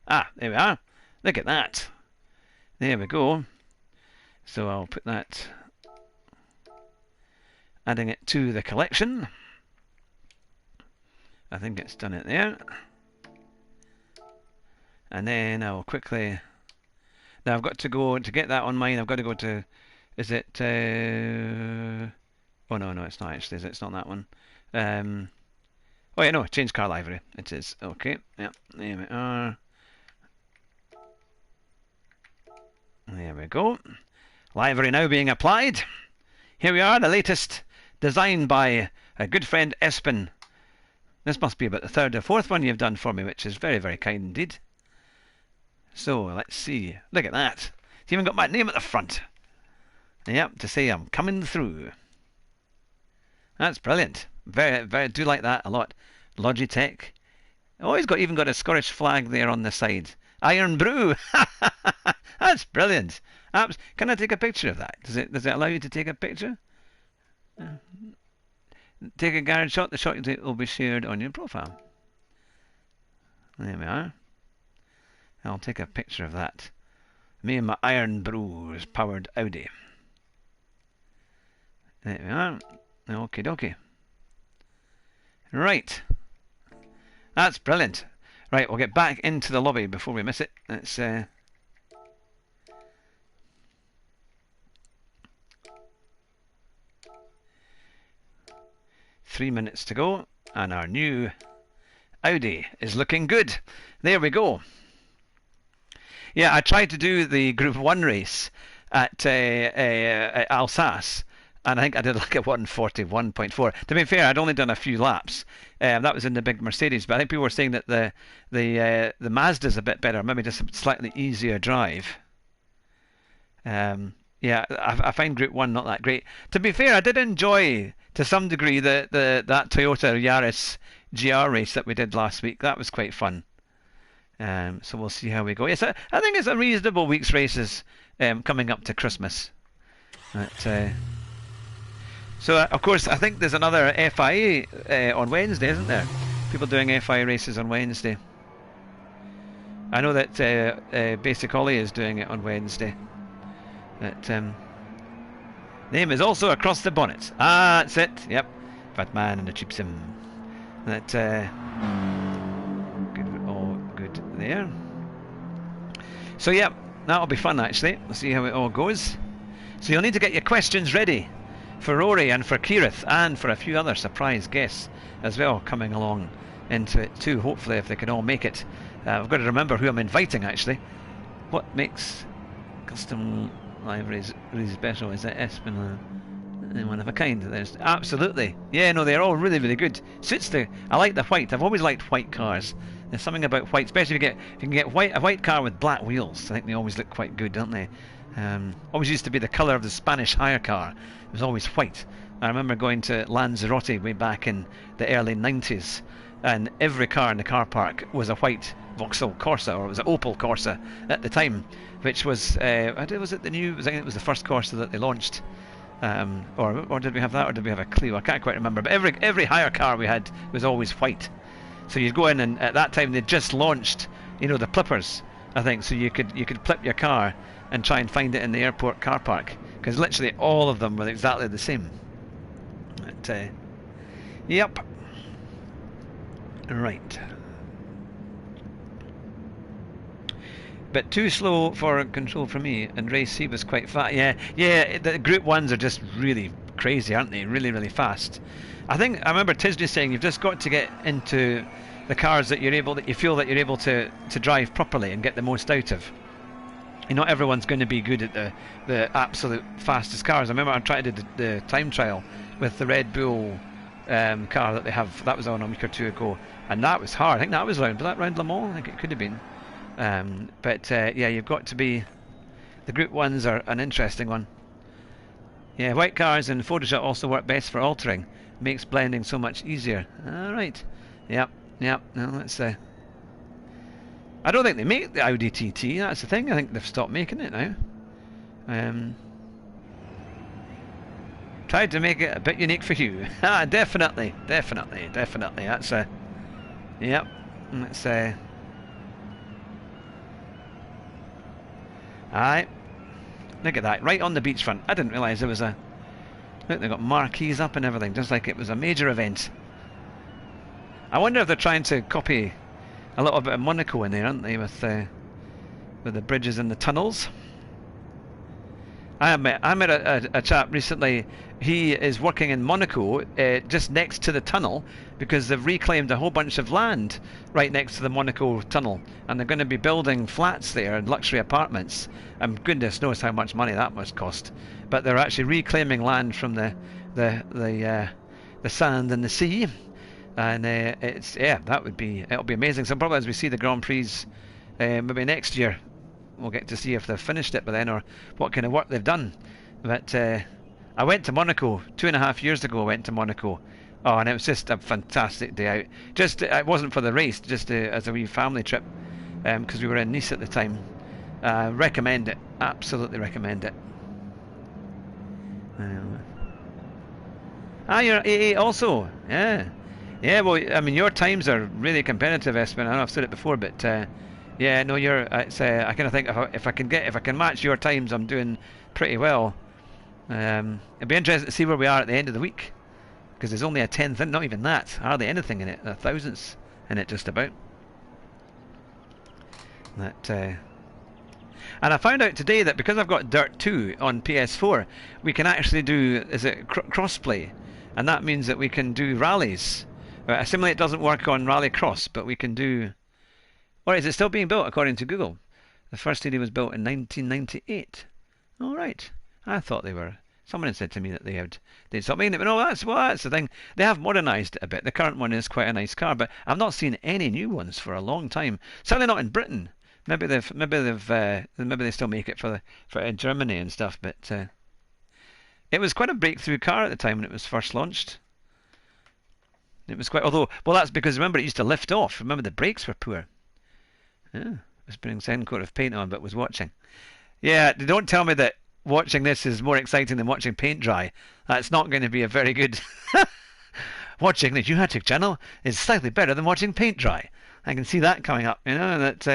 Ah, there we are. Look at that. There we go. So I'll put that, adding it to the collection. I think it's done it there. And then I'll quickly... Now I've got to go to get that on mine. I've got to go to... Is it... Oh, no, it's not actually. Is it? It's not that one. Oh, yeah, no. Change car livery. It is. Okay. Yep. There we are. There we go. Livery now being applied. Here we are, the latest, designed by a good friend Espen. This must be about the third or fourth one you've done for me, which is very, very kind indeed. So, let's see. Look at that. It's even got my name at the front. Yep, to say I'm coming through. That's brilliant. Very, very, do like that a lot. Logitech. Oh, he's even got a Scottish flag there on the side. Irn-Bru. That's brilliant. Can I take a picture of that? Does it allow you to take a picture? Take a garage shot. The shot will be shared on your profile. There we are. I'll take a picture of that. Me and my Irn-Bru's powered Audi. There we are. Okie dokie. Right. That's brilliant. Right, we'll get back into the lobby before we miss it. Let's 3 minutes to go, and our new Audi is looking good. There we go. Yeah, I tried to do the Group 1 race at Alsace, and I think I did like a 1:41.4. To be fair, I'd only done a few laps. That was in the big Mercedes, but I think people were saying that the Mazda's a bit better, maybe just a slightly easier drive. Yeah, I find Group 1 not that great. To be fair, I did enjoy, to some degree, that Toyota Yaris GR race that we did last week. That was quite fun. So we'll see how we go. Yes, I think it's a reasonable week's races coming up to Christmas. So, of course, I think there's another FIA on Wednesday, isn't there? People doing FIA races on Wednesday. I know that Basic Ollie is doing it on Wednesday. Name is also across the bonnet. Ah, that's it. Yep, Fat Man in the Cheap Sim. All good there. So yeah, that'll be fun actually. We'll see how it all goes. So you'll need to get your questions ready for Rory and for Kirith and for a few other surprise guests as well coming along into it too. Hopefully, if they can all make it. I've got to remember who I'm inviting actually. What makes custom libraries really special is that Espen one of a kind. There's absolutely, yeah, no, they're all really, really good. I like the white. I've always liked white cars. There's something about white, especially if you can get a white car with black wheels. I think they always look quite good, don't they? Always used to be the colour of the Spanish hire car. It was always white. I remember going to Lanzarote way back in the early 90s, and every car in the car park was a white Vauxhall Corsa, or it was an Opel Corsa at the time, which was was it the new? I think it was the first Corsa that they launched, or did we have that, or did we have a Clio? I can't quite remember. But every hire car we had was always white. So you'd go in, and at that time they just launched, the Plippers, I think. So you could plip your car and try and find it in the airport car park, because literally all of them were exactly the same. But, yep. Right. But too slow for control for me, and race C was quite fast. Yeah, the Group 1s are just really crazy, aren't they? Really, really fast. I remember Tisney saying you've just got to get into the cars that you feel that you're able to drive properly and get the most out of. Not everyone's going to be good at the absolute fastest cars. I remember I tried to do the time trial with the Red Bull car that they have. That was on a week or two ago, and that was hard. I think that was round Le Mans? I think it could have been. Yeah, you've got to be. The Group 1s are an interesting one. Yeah, white cars in Photoshop also work best for altering. Makes blending so much easier. Alright. Yep. Now let's I don't think they make the Audi TT, that's the thing. I think they've stopped making it now. Tried to make it a bit unique for you. Definitely. That's yep. Let's aye. Look at that, right on the beachfront. I didn't realise there was a... Look, they've got marquees up and everything, just like it was a major event. I wonder if they're trying to copy a little bit of Monaco in there, aren't they, with the bridges and the tunnels? I met a chap recently. He is working in Monaco, just next to the tunnel, because they've reclaimed a whole bunch of land right next to the Monaco tunnel, and they're going to be building flats there and luxury apartments. And goodness knows how much money that must cost. But they're actually reclaiming land from the sand and the sea, and it'll be amazing. So probably as we see the Grand Prix, maybe next year, we'll get to see if they've finished it by then or what kind of work they've done. But I went to Monaco 2.5 years ago. I went to Monaco. Oh, and it was just a fantastic day out. Just it wasn't for the race, just as a wee family trip, because we were in Nice at the time. Recommend it. Absolutely recommend it. You're 88 also. Yeah. Yeah, well, I mean, your times are really competitive, Espen. I know I've said it before, but yeah, no, you're. It's, I kind of think if I can match your times, I'm doing pretty well. It'd be interesting to see where we are at the end of the week, because there's only a tenth, and not even that, hardly anything in it, a thousandth in it, just about. That. And I found out today that because I've got Dirt 2 on PS4, we can actually do crossplay, and that means that we can do rallies. Assuming it doesn't work on Rallycross, but we can do. Or is it still being built according to Google? The first CD was built in 1998. All right. I thought they were. Someone had said to me that they did something, but no, that's the thing. They have modernised it a bit. The current one is quite a nice car, but I've not seen any new ones for a long time. Certainly not in Britain. Maybe they still make it for Germany and stuff, but it was quite a breakthrough car at the time when it was first launched. It was quite, well, that's because remember it used to lift off. Remember the brakes were poor. Yeah, I was putting second coat of paint on, but was watching. Yeah, don't tell me that watching this is more exciting than watching paint dry. That's not going to be a very good. Watching the Uhatic channel is slightly better than watching paint dry. I can see that coming up. You know that.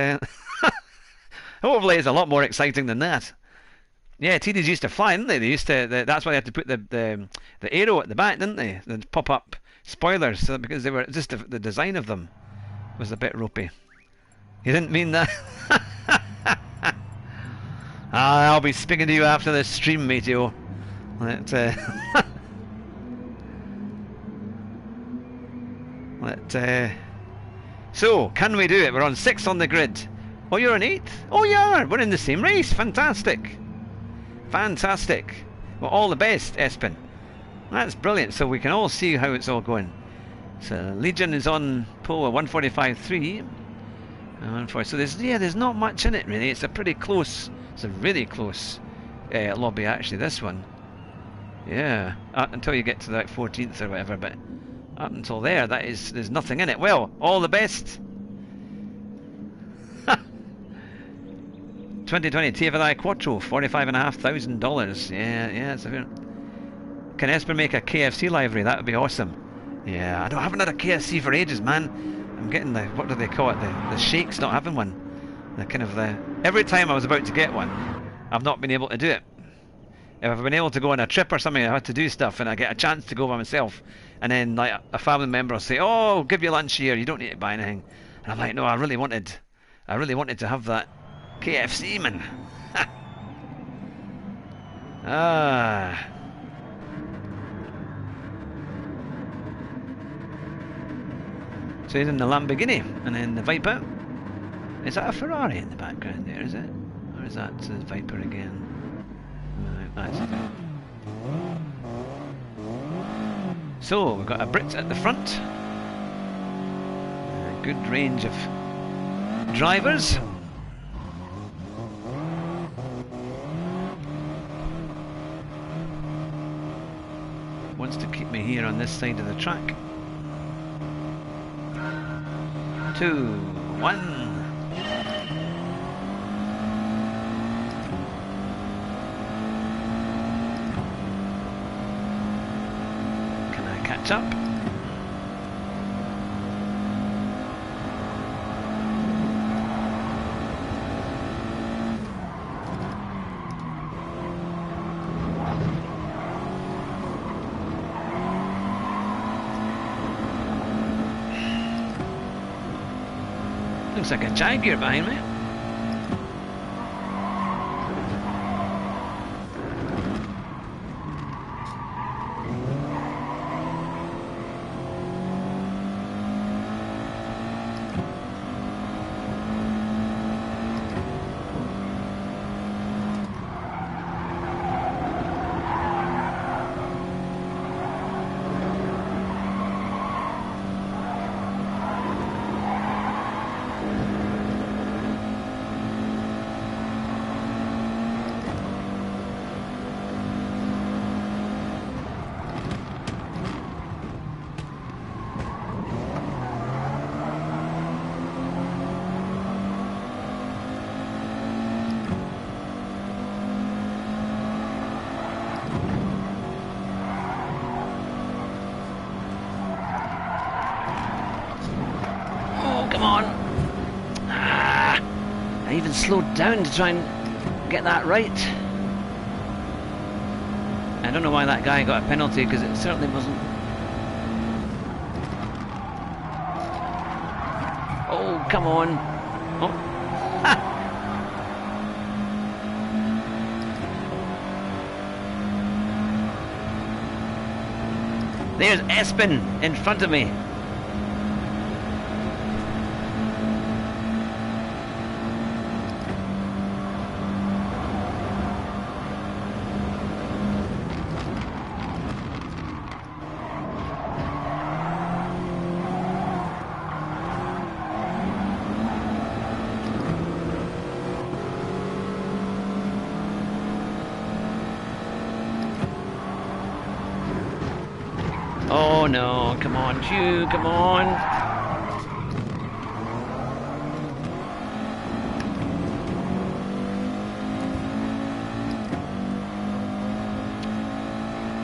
Hopefully, it's a lot more exciting than that. Yeah, TDs used to fly, didn't they? They used to. That's why they had to put the aero at the back, didn't they? The pop-up spoilers, so because they were just the design of them was a bit ropey. You didn't mean that. I'll be speaking to you after this stream, matey-o. So, can we do it? We're on 6 on the grid. Oh, you're on 8th? Oh, yeah, we're in the same race. Fantastic. Fantastic. Well, all the best, Espen. That's brilliant. So we can all see how it's all going. So Legion is on pole at 145.3. So there's not much in it really. It's a pretty close. It's a really close lobby actually. This one. Yeah. Until you get to like 14th or whatever, but up until there's nothing in it. Well, all the best. 2020 TFI Quattro, $45,500. Yeah. It's Can Espen make a KFC livery? That would be awesome. Yeah, I haven't had a KFC for ages, man. I'm getting what do they call it? The shakes, not having one. Every time I was about to get one, I've not been able to do it. If I've been able to go on a trip or something, I had to do stuff, and I get a chance to go by myself, and then like a family member will say, "Oh, I'll give you lunch here. You don't need to buy anything." And I'm like, "No, I really wanted to have that KFC, man." So he's in the Lamborghini, and then the Viper. Is that a Ferrari in the background there, is it? Or is that the Viper again? Right, that's it. So, we've got a Brit at the front. A good range of drivers. Wants to keep me here on this side of the track. 2, 1. Can I catch up? Looks like a Jaguar behind me. Come on. I even slowed down to try and get that right. I don't know why that guy got a penalty, because it certainly wasn't. Oh, come on. Oh. There's Espen in front of me. Oh no, come on, Hugh, come on.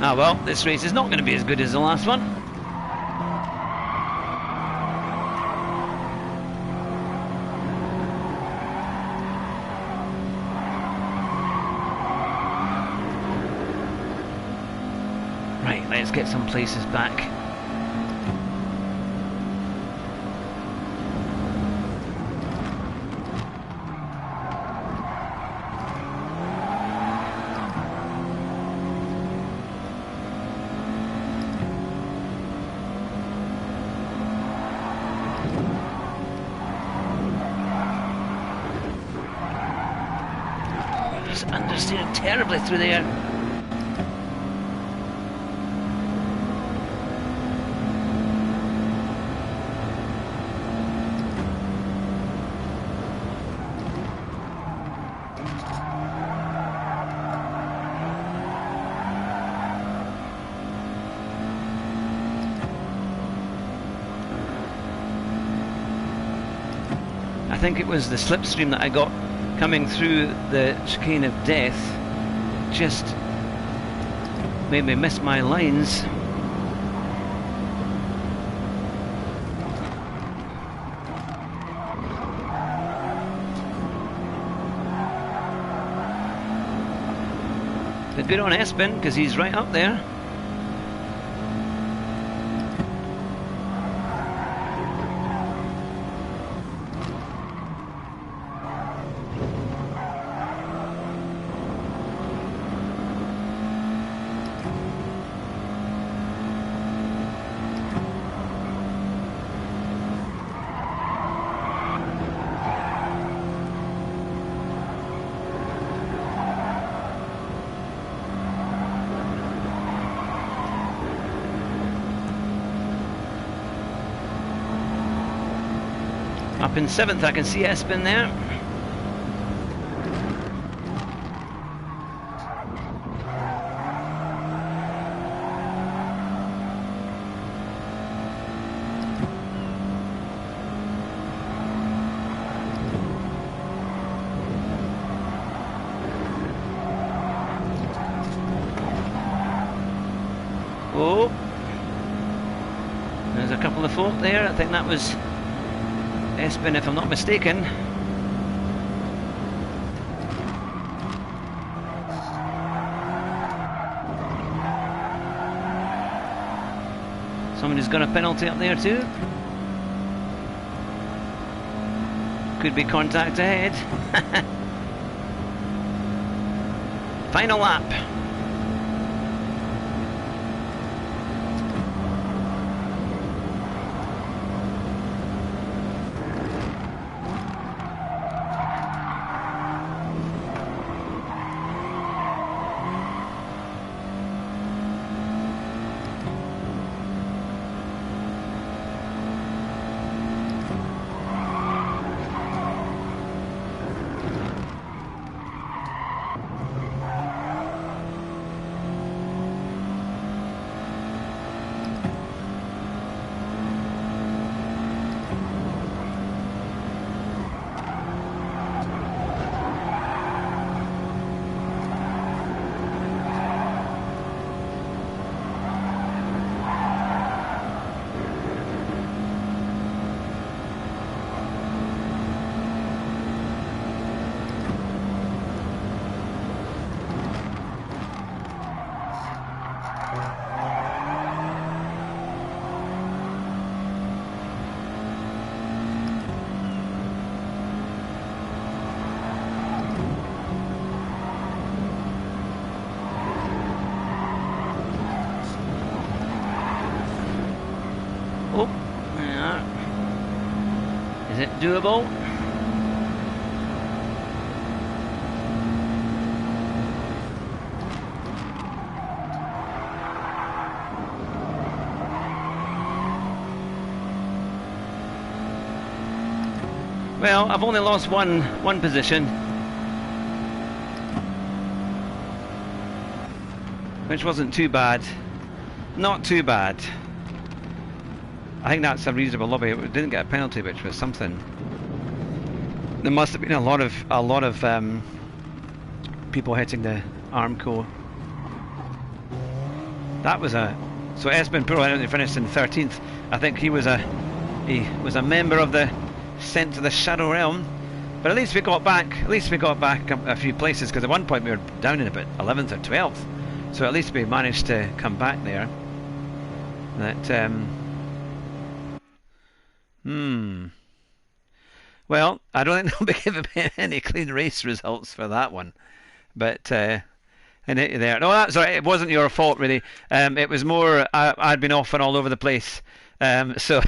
Ah well, this race is not going to be as good as the last one. Right, let's get some places back. Just understeering terribly through there. I think it was the slipstream that I got coming through the chicane of death just made me miss my lines. But good on Espen, because he's right up there. Up in 7th, I can see Espen there. Oh, there's a couple of folk there. I think that was Espen, if I'm not mistaken. Somebody's got a penalty up there too. Could be contact ahead. Final lap. Oh, yeah. Is it doable? Well, I've only lost one position, which wasn't too bad. Not too bad. I think that's a reasonable lobby. It didn't get a penalty, which was something. There must have been a lot of people hitting the Armco. That was so Espen Puro finished in 13th. I think he was a member of the Sent to the Shadow Realm. But at least we got back. At least we got back a few places, because at one point we were down in about 11th or 12th. So at least we managed to come back there. That Well, I don't think they'll be giving me any clean race results for that one. But there. No, that's all right. It wasn't your fault, really. It was more I'd been off and all over the place. So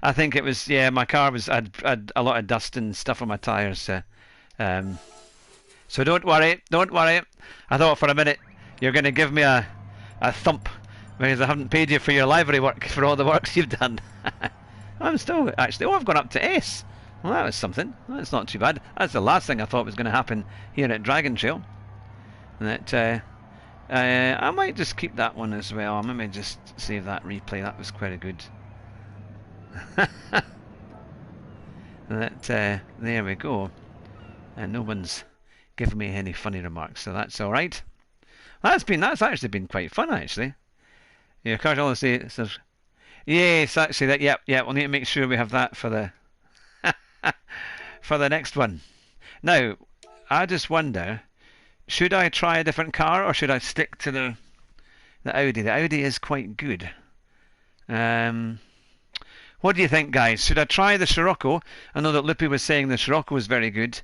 I think it was, yeah, my car was, I'd a lot of dust and stuff on my tyres. So don't worry. I thought for a minute you're going to give me a thump because I haven't paid you for your livery work, for all the works you've done. I'm still actually. Oh, I've gone up to S. Well, that was something. That's not too bad. That's the last thing I thought was going to happen here at Dragon Trail. That I might just keep that one as well. Maybe just save that replay. That was quite a good. That there we go. And no one's given me any funny remarks, so that's all right. That's actually been quite fun, actually. Yeah, Carl says. Yes, actually, that. Yep. We'll need to make sure we have that for the for the next one. Now, I just wonder, should I try a different car or should I stick to the Audi? The Audi is quite good. What do you think, guys? Should I try the Scirocco? I know that Lippy was saying the Scirocco was very good.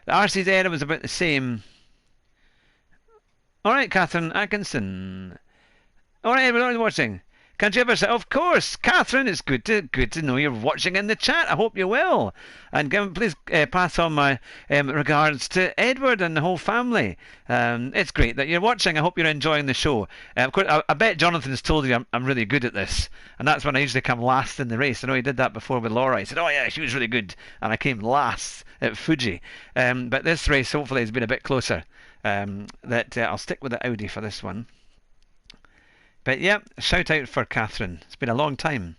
The RCZ was about the same. All right, Catherine Atkinson. All right, everyone watching. Can't you ever say, of course, Catherine, it's good to know you're watching in the chat. I hope you will. And please pass on my regards to Edward and the whole family. It's great that you're watching. I hope you're enjoying the show. Of course, I bet Jonathan's told you I'm really good at this. And that's when I usually come last in the race. I know he did that before with Laura. He said, oh yeah, she was really good. And I came last at Fuji. But this race hopefully has been a bit closer. I'll stick with the Audi for this one. But yeah, shout out for Catherine. It's been a long time.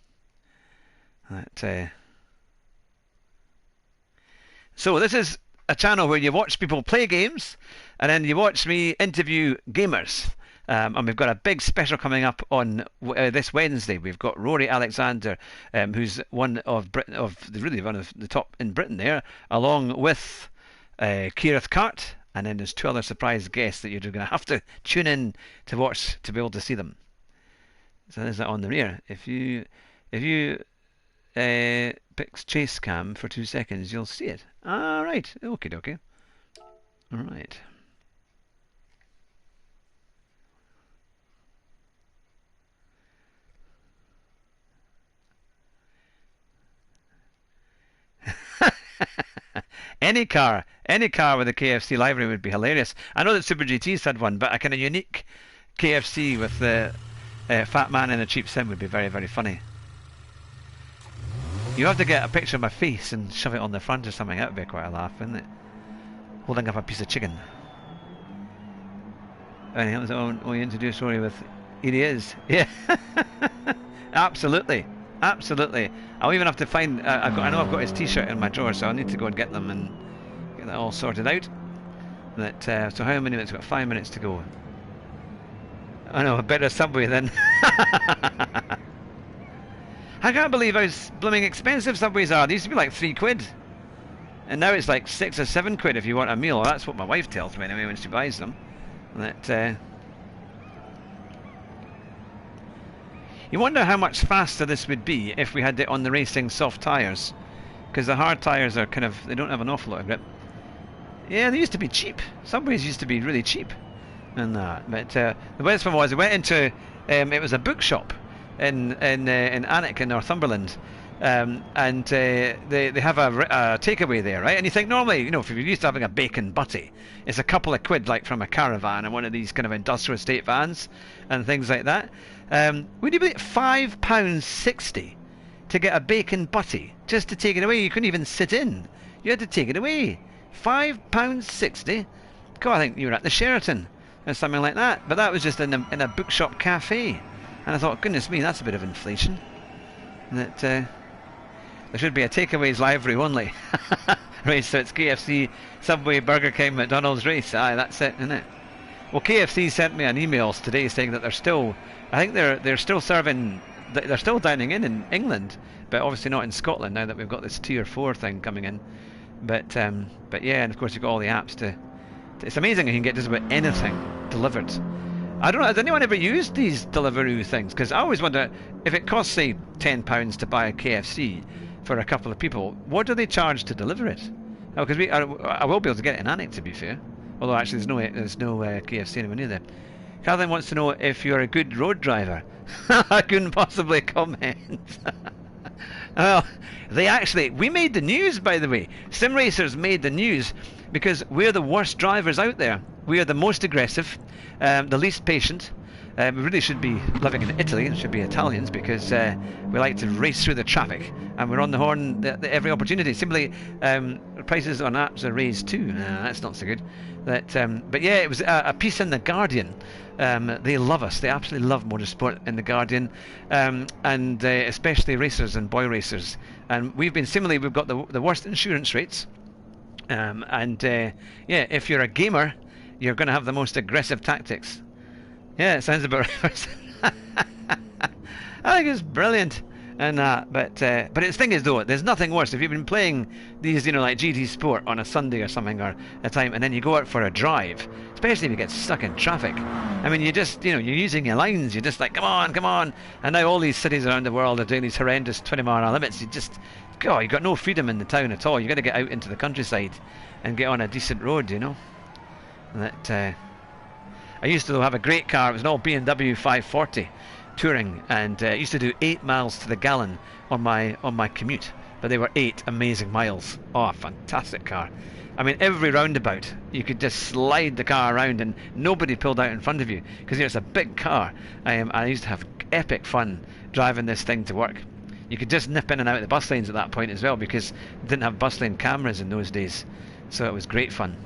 So this is a channel where you watch people play games, and then you watch me interview gamers. And we've got a big special coming up on this Wednesday. We've got Rory Alexander, who's one of the top in Britain there, along with Keirith Cart, and then there's two other surprise guests that you're going to have to tune in to watch to be able to see them. So there's that on the rear. If you Olympics chase cam for 2 seconds, you'll see it. Ah, right. Okay, okay. All right. Any car with a KFC library would be hilarious. I know that Super GT's had one, but a kind of unique KFC with the Fat Man in a cheap sim would be very, very funny. You have to get a picture of my face and shove it on the front or something. That would be quite a laugh, wouldn't it? Holding up a piece of chicken. And that was only introduced Rory with here he is. Yeah. Absolutely. Absolutely. I'll even have to find I know I've got his t-shirt in my drawer, so I'll need to go and get them and get that all sorted out. So how many minutes? We've got 5 minutes to go. I know, a better Subway then. I can't believe how blooming expensive Subways are. They used to be like £3. And now it's like £6 or £7 if you want a meal. That's what my wife tells me anyway when she buys them. You wonder how much faster this would be if we had it on the racing soft tyres. Because the hard tyres are kind of, they don't have an awful lot of grip. Yeah, they used to be cheap. Subways used to be really cheap. And that. But the best one was, I went into, it was a bookshop in Alnwick in Northumberland, and they have a takeaway there, right? And you think normally, you know, if you're used to having a bacon butty, it's a couple of quid like from a caravan and one of these kind of industrial estate vans and things like that. Would you believe £5.60 to get a bacon butty just to take it away? You couldn't even sit in; you had to take it away. £5.60. God, I think you were at the Sheraton or something like that. But that was just in a bookshop cafe. And I thought, goodness me, that's a bit of inflation. That there should be a takeaways library only. Right, so it's KFC, Subway, Burger King, McDonald's race. Aye, that's it, isn't it? Well, KFC sent me an email today saying that they're still, I think they're still serving, they're still dining in England, but obviously not in Scotland now that we've got this Tier 4 thing coming in. But yeah, and of course you've got all the apps to it's amazing you can get just about anything delivered. I don't know, has anyone ever used these Deliveroo things? Because I always wonder, if it costs, say, £10 to buy a KFC for a couple of people, what do they charge to deliver it? Oh, because I will be able to get it in Alnwick, to be fair. Although, actually, there's no KFC anywhere near there. Kathleen wants to know if you're a good road driver. I couldn't possibly comment. Well, we made the news, by the way. Sim Racers made the news because we're the worst drivers out there. We are the most aggressive, the least patient. We really should be living in Italy, and should be Italians, because we like to race through the traffic, and we're on the horn every opportunity. Simply, prices on apps are raised too. That's not so good. But yeah, it was a piece in The Guardian. They love us. They absolutely love motorsport in The Guardian, and especially racers and boy racers. And we've got the worst insurance rates. Yeah, if you're a gamer, you're going to have the most aggressive tactics. Yeah, it sounds about right. I think it's brilliant. And but the thing is, though, there's nothing worse if you've been playing these, like GT Sport on a Sunday or something, or a time, and then you go out for a drive, especially if you get stuck in traffic. I mean, you just, you're using your lines. You're just like, come on. And now all these cities around the world are doing these horrendous 20-mile limits. You've got no freedom in the town at all. You've got to get out into the countryside and get on a decent road, I used to have a great car. It was an old BMW 540 touring, and I used to do 8 miles to the gallon on my commute. But they were 8 amazing miles. Oh, fantastic car. I mean, every roundabout you could just slide the car around and nobody pulled out in front of you, because it's a big car. I used to have epic fun driving this thing to work. You could just nip in and out of the bus lanes at that point as well, because they didn't have bus lane cameras in those days. So it was great fun.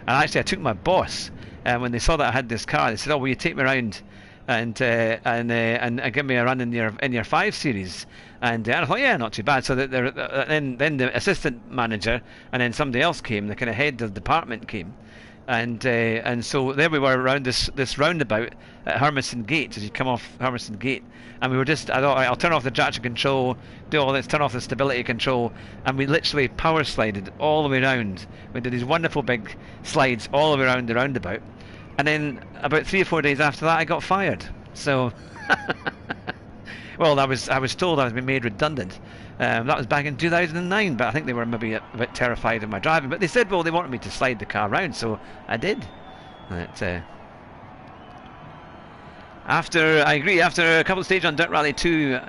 And actually, I took my boss, when they saw that I had this car, they said, "Oh, will you take me around and give me a run in your 5 Series?" And I thought, yeah, not too bad. So then the assistant manager and then somebody else came. The kind of head of the department came, and so there we were around this roundabout at Hermiston Gate, as you come off Hermiston Gate, and we were I thought, all right, I'll turn off the traction control, do all this, turn off the stability control, and we literally power slided all the way around. We did these wonderful big slides all the way around the roundabout, and then about 3 or 4 days after that I got fired. So Well, I was told I was being made redundant. That was back in 2009, but I think they were maybe a bit terrified of my driving. But they said, well, they wanted me to slide the car round, so I did. But, I agree, after a couple of stages on Dirt Rally 2,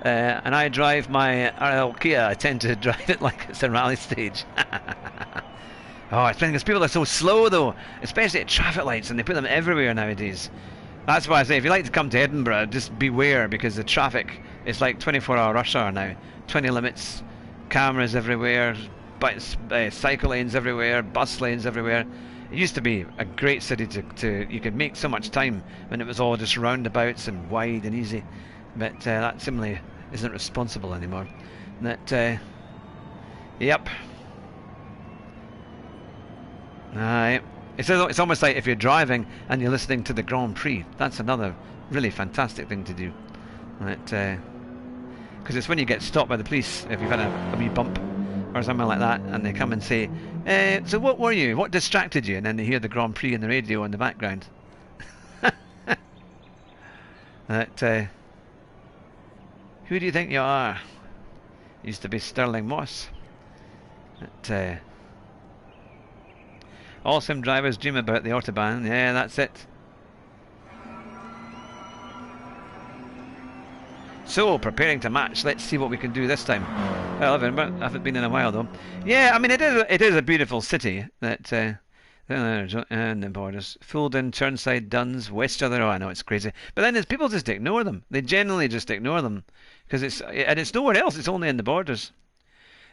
and I drive my RL Kia, I tend to drive it like it's a rally stage. Oh, it's because people are so slow, though, especially at traffic lights, and they put them everywhere nowadays. That's why I say, if you like to come to Edinburgh, just beware, because the traffic is like 24-hour rush hour now. 20 limits, cameras everywhere, cycle lanes everywhere, bus lanes everywhere. It used to be a great city to you could make so much time when it was all just roundabouts and wide and easy. But that simply isn't responsible anymore. Yep. Aye. It's almost like if you're driving and you're listening to the Grand Prix. That's another really fantastic thing to do. Because it's when you get stopped by the police, if you've had a wee bump or something like that, and they come and say, so what were you? What distracted you? And then they hear the Grand Prix in the radio in the background. Who do you think you are? Used to be Sterling Moss. All sim drivers dream about the Autobahn. Yeah, that's it. So, preparing to match. Let's see what we can do this time. Well, I haven't been in a while, though. Yeah, I mean, it is a beautiful city. And the borders. Fulden, Churnside, Duns, Westchester. Oh, I know, it's crazy. But then people just ignore them. They generally just ignore them. Because it's nowhere else. It's only in the borders.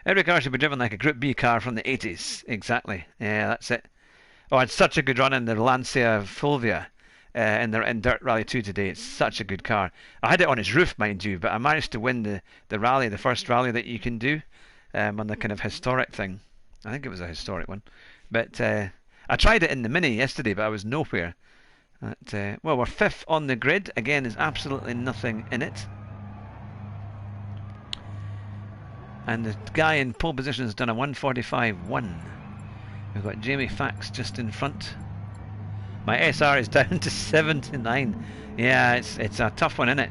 Every car should be driven like a Group B car from the 80s. Exactly. Yeah, that's it. Oh, I had such a good run in the Lancia Fulvia in Dirt Rally 2 today. It's such a good car. I had it on its roof, mind you, but I managed to win the rally, the first rally that you can do on the kind of historic thing. I think it was a historic one. But I tried it in the Mini yesterday, but I was nowhere. Well, we're 5th on the grid. Again, there's absolutely nothing in it. And the guy in pole position has done a 1:45.1. We've got Jamie Fax just in front. My SR is down to 79. Yeah, it's a tough one, isn't it?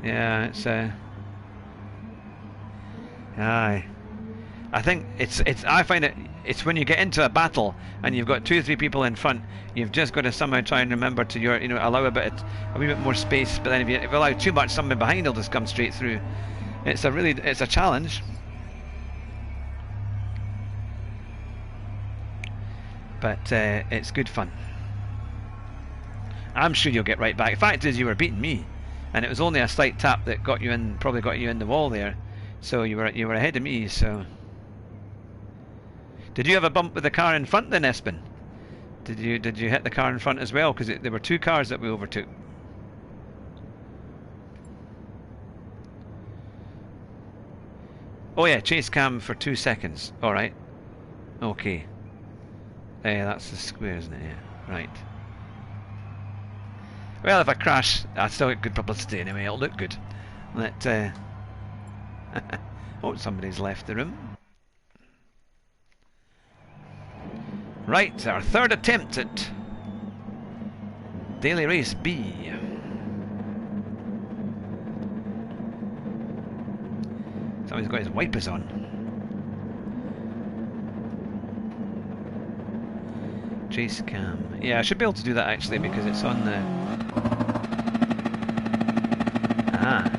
Yeah, it's aye. I think I find it's when you get into a battle and you've got 2 or 3 people in front, you've just got to somehow try and remember to allow a wee bit more space. But then if you allow too much, somebody behind will just come straight through. It's a challenge. But it's good fun. I'm sure you'll get right back. The fact is, you were beating me, and it was only a slight tap that probably got you in the wall there. So you were ahead of me. So did you have a bump with the car in front then, Espen? Did you hit the car in front as well? Because there were 2 cars that we overtook. Oh yeah, chase cam for 2 seconds. All right. Okay. That's the square, isn't it? Yeah, right. Well, if I crash, I still get good publicity anyway. It'll look good. Oh, somebody's left the room. Right, our 3rd attempt at Daily Race B. Somebody's got his wipers on. Chase cam. Yeah, I should be able to do that actually because it's on the... Ah.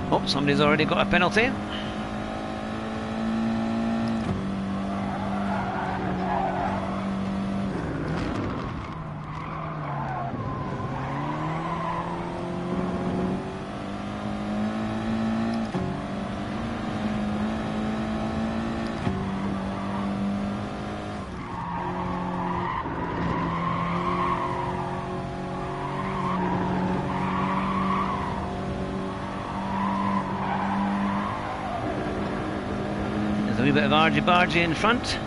Oh, somebody's already got a penalty. There's a wee bit of argy-bargy in front.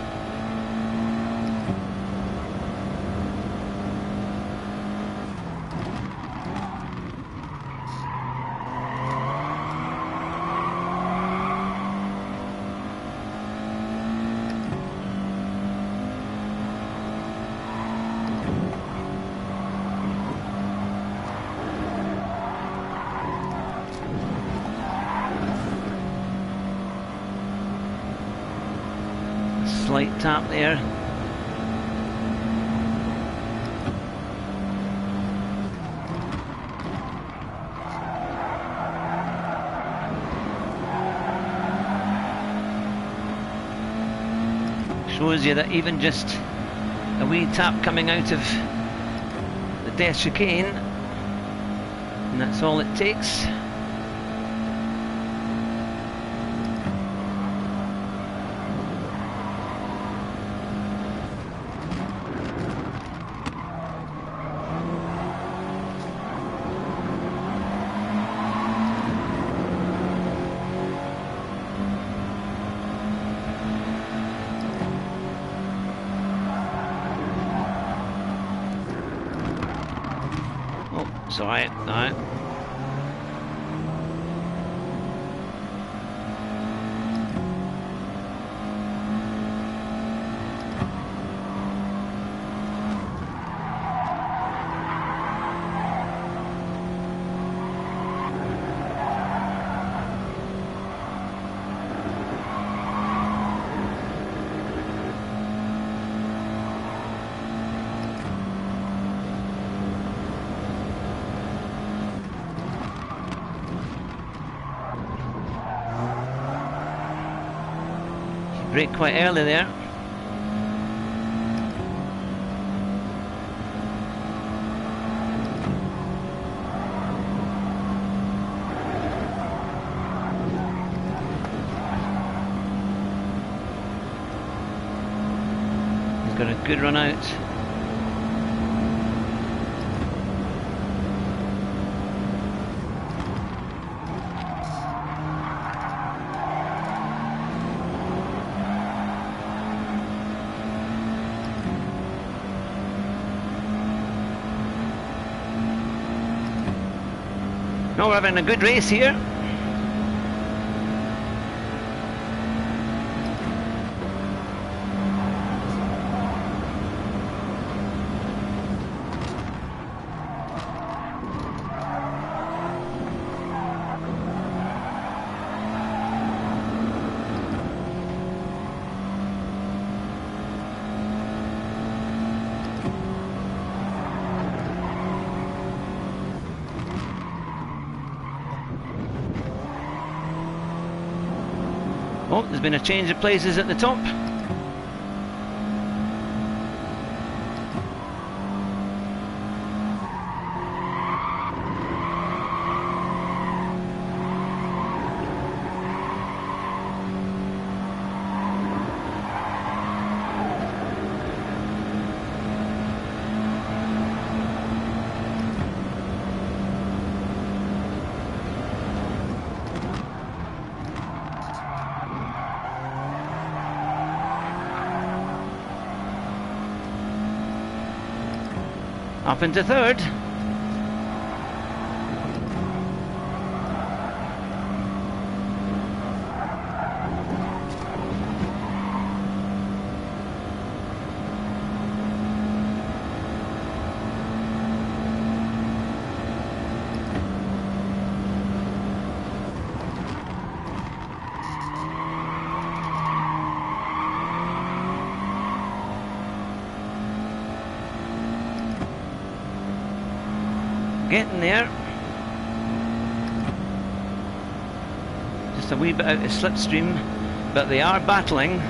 Slight tap there. Shows you that even just a wee tap coming out of the death chicane, and that's all it takes. It's alright, alright. Brake quite early there. He's got a good run out. No, we're having a good race here. Oh, there's been a change of places at the top. Up into third. Getting there. Just a wee bit out of slipstream, but they are battling.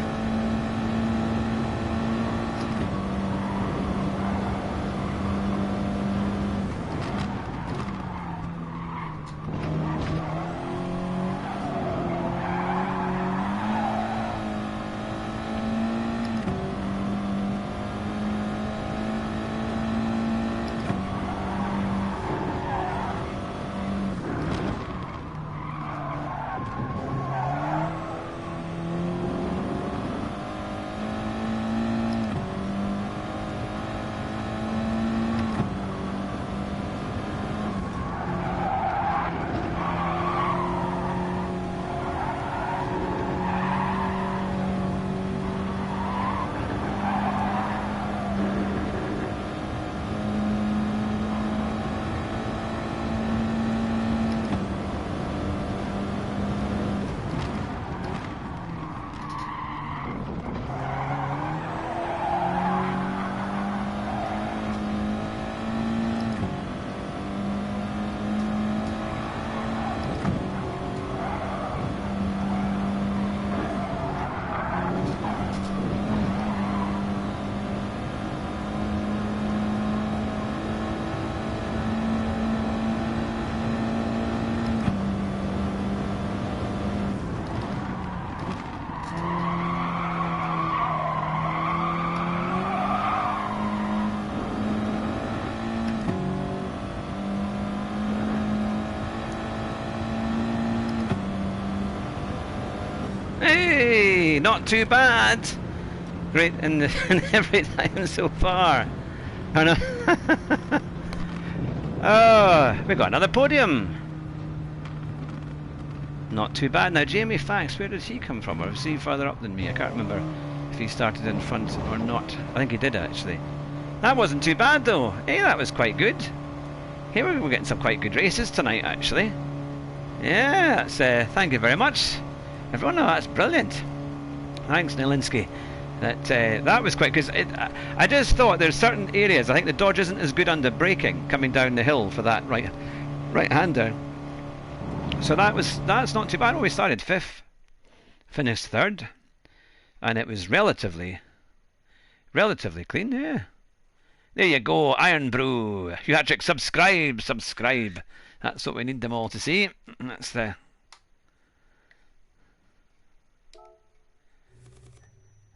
Hey, not too bad. Great in every time so far. I know. Oh, we got another podium. Not too bad. Now, Jamie Fax, where did he come from? Or was he further up than me? I can't remember if he started in front or not. I think he did, actually. That wasn't too bad, though. Hey, that was quite good. Hey, we're getting some quite good races tonight, actually. Yeah, that's, thank you very much. Everyone, oh, that's brilliant. Thanks, Nilinski. That was quite, because I just thought there's certain areas, I think the Dodge isn't as good under braking coming down the hill for that right-hander. So that's not too bad. We started 5th, finished 3rd, and it was relatively clean, yeah. There you go, Iron Brew. Hugh Hattrick, subscribe. That's what we need them all to see. That's the...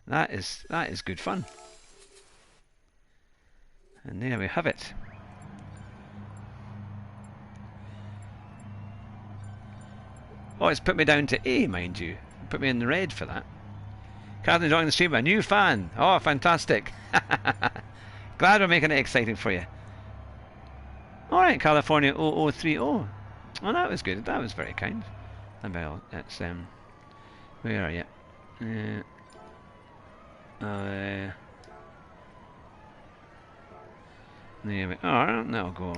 That is good fun. And there we have it. Oh, it's put me down to A, mind you. Put me in the red for that. Catherine joining the stream, a new fan. Oh, fantastic. Glad we're making it exciting for you. Alright, California 0030. Oh, that was good. That was very kind. Well, it's, where are you? There we are. That'll go.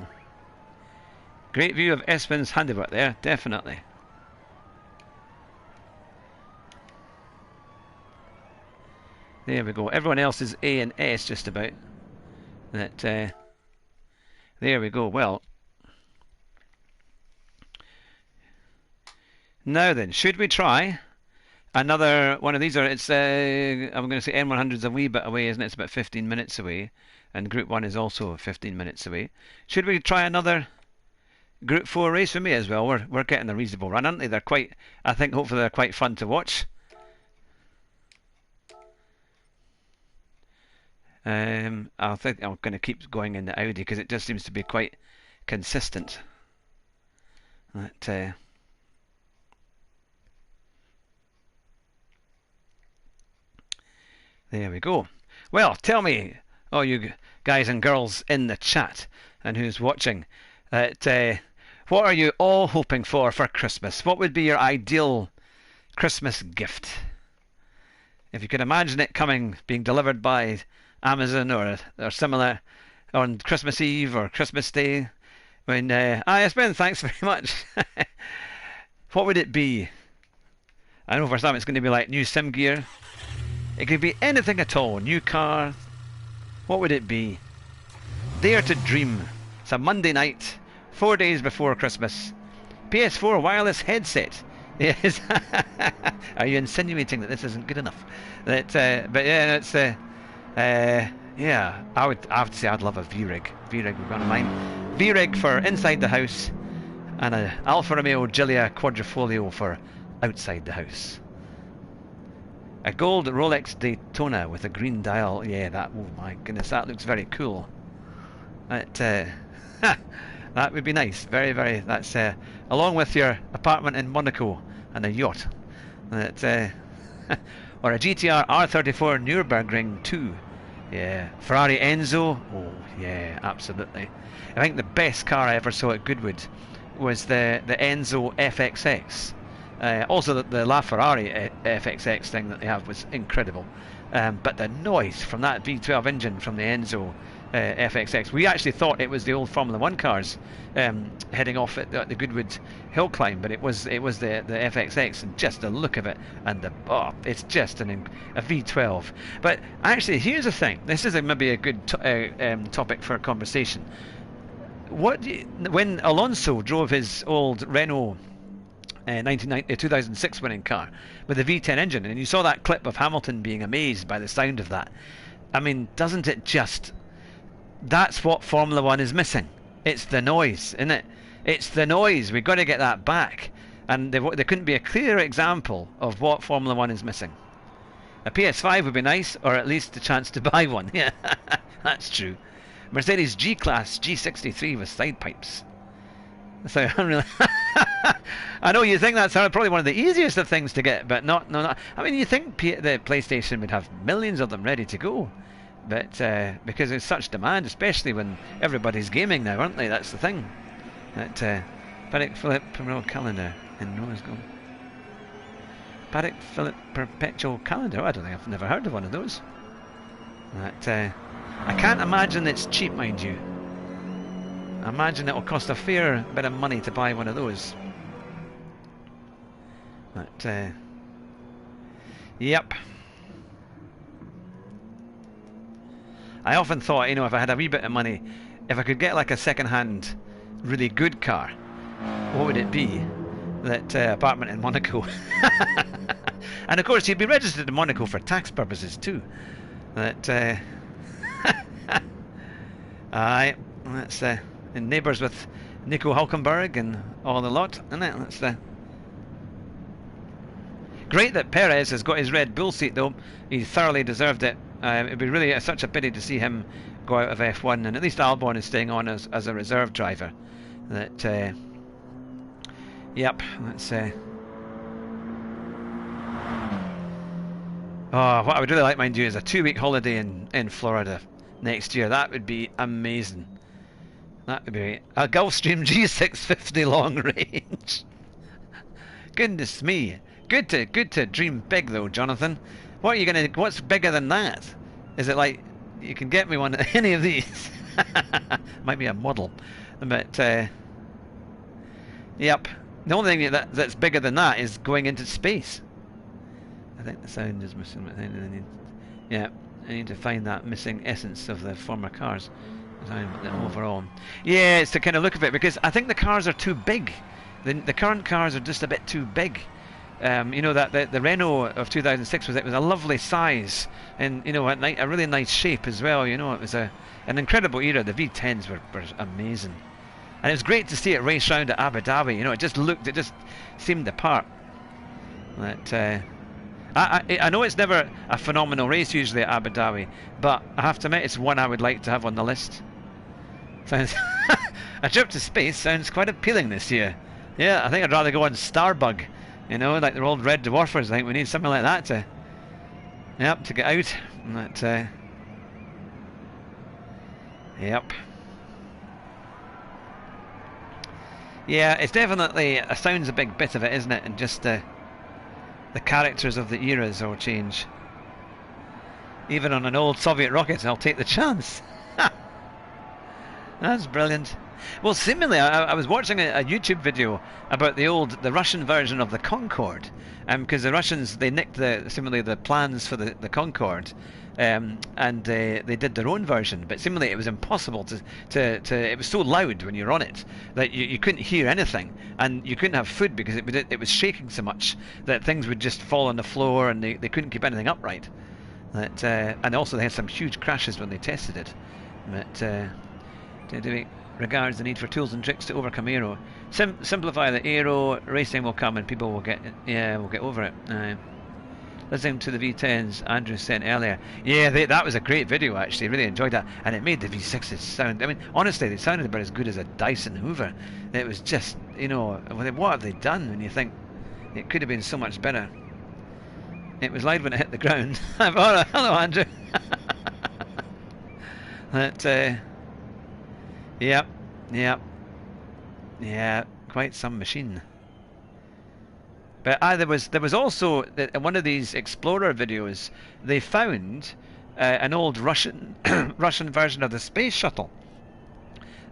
Great view of Espin's handiwork there, definitely. There we go. Everyone else is A and S just about. That. There we go. Well. Now then, should we try another one of these? Or it's I'm going to say N100's a wee bit away, isn't it? It's about 15 minutes away, and Group 1 is also 15 minutes away. Should we try another Group 4 race for me as well? We're getting a reasonable run, aren't they? They're quite. I think hopefully they're quite fun to watch. I think I'm going to keep going in the Audi because it just seems to be quite consistent. That. There we go. Well, tell me, all you guys and girls in the chat and who's watching, what are you all hoping for Christmas? What would be your ideal Christmas gift? If you could imagine it being delivered by Amazon or similar on Christmas Eve or Christmas Day, when Ben, thanks very much. What would it be? I know for some it's going to be like new sim gear. It could be anything at all. New car. What would it be? Dare to dream. It's a Monday night, 4 days before Christmas. PS4 wireless headset. Yes. Are you insinuating that this isn't good enough? But yeah, it's yeah. I have to say I'd love a V-Rig. V-Rig would be one of mine. V-Rig for inside the house, and a Alfa Romeo Giulia Quadrifoglio for outside the house. A gold Rolex Daytona with a green dial. Yeah, that. Oh my goodness, that looks very cool. That would be nice. Very, very. That's along with your apartment in Monaco and a yacht. That or a GTR R34 Nürburgring 2. Yeah, Ferrari Enzo. Oh yeah, absolutely. I think the best car I ever saw at Goodwood was the Enzo FXX. Also, the LaFerrari FXX thing that they have was incredible. But the noise from that V12 engine from the Enzo FXX, we actually thought it was the old Formula 1 cars heading off at the Goodwood hill climb, but it was the FXX, and just the look of it, and it's just a V12. But actually, here's the thing. This is maybe a good topic for a conversation. When Alonso drove his old Renault 2006 winning car with the V10 engine, and you saw that clip of Hamilton being amazed by the sound of that. I mean, doesn't it just... That's what Formula 1 is missing. It's the noise, isn't it? It's the noise. We've got to get that back. And there couldn't be a clearer example of what Formula 1 is missing. A PS5 would be nice, or at least the chance to buy one. Yeah, that's true. Mercedes G-Class G63 with side pipes. So I'm really... I know you think that's probably one of the easiest of things to get, but not. No, not. I mean, you think the PlayStation would have millions of them ready to go, but because there's such demand, especially when everybody's gaming now, aren't they? That's the thing. That Patek Philippe calendar in Rose Gold. Patek Philippe perpetual calendar. I don't think I've never heard of one of those. That I can't imagine it's cheap, mind you. I imagine it'll cost a fair bit of money to buy one of those. But yep. I often thought, you know, if I had a wee bit of money, if I could get like a second-hand, really good car, what would it be? That apartment in Monaco. And of course, you'd be registered in Monaco for tax purposes too. That aye, that's in neighbours with Nico Hulkenberg and all the lot, isn't it? That's great that Perez has got his Red Bull seat though. He thoroughly deserved it. It'd be really such a pity to see him go out of F1, and at least Albon is staying on as a reserve driver. That yep, that's oh, what I would really like, mind you, is a 2-week holiday in Florida next year. That would be amazing. That would be a Gulfstream G650 long range. Goodness me. Good to dream big though, Jonathan. What are you gonna? What's bigger than that? Is it like you can get me one of any of these? Might be a model, but yep. The only thing that's bigger than that is going into space. I think the sound is missing. Yeah, I need to find that missing essence of the former cars. Overall, yeah, it's the kind of look of it, because I think the cars are too big. The current cars are just a bit too big. You know, that the Renault of 2006 was a lovely size, and you know, a really nice shape as well. You know, it was an incredible era. The V10s were amazing, and it was great to see it race round at Abu Dhabi. You know, it just seemed the part. That I know it's never a phenomenal race usually at Abu Dhabi, but I have to admit it's one I would like to have on the list. Sounds a trip to space sounds quite appealing this year. Yeah, I think I'd rather go on Starbug. You know, like the old Red Dwarfers. I think we need something like that to get out. And that, yep. Yeah, it's definitely sounds a big bit of it, isn't it? And just the characters of the eras will change. Even on an old Soviet rocket, I'll take the chance. That's brilliant. Well, similarly, I was watching a YouTube video about the Russian version of the Concorde, because the Russians, they nicked similarly the plans for the Concorde, and they did their own version. But similarly, it was impossible it was so loud when you're on it that you couldn't hear anything, and you couldn't have food because it was shaking so much that things would just fall on the floor, and they couldn't keep anything upright. That and also they had some huge crashes when they tested it. But regards the need for tools and tricks to overcome aero. Simplify the aero, racing will come and people will get over it. Listening to the V10s Andrew sent earlier. Yeah, that was a great video actually, really enjoyed that. And it made the V6s sound, I mean, honestly, they sounded about as good as a Dyson Hoover. It was just, you know, what have they done when you think it could have been so much better. It was loud when it hit the ground. Hello, Andrew. That, yep, yeah, quite some machine. But there was also one of these Explorer videos. They found an old Russian Russian version of the space shuttle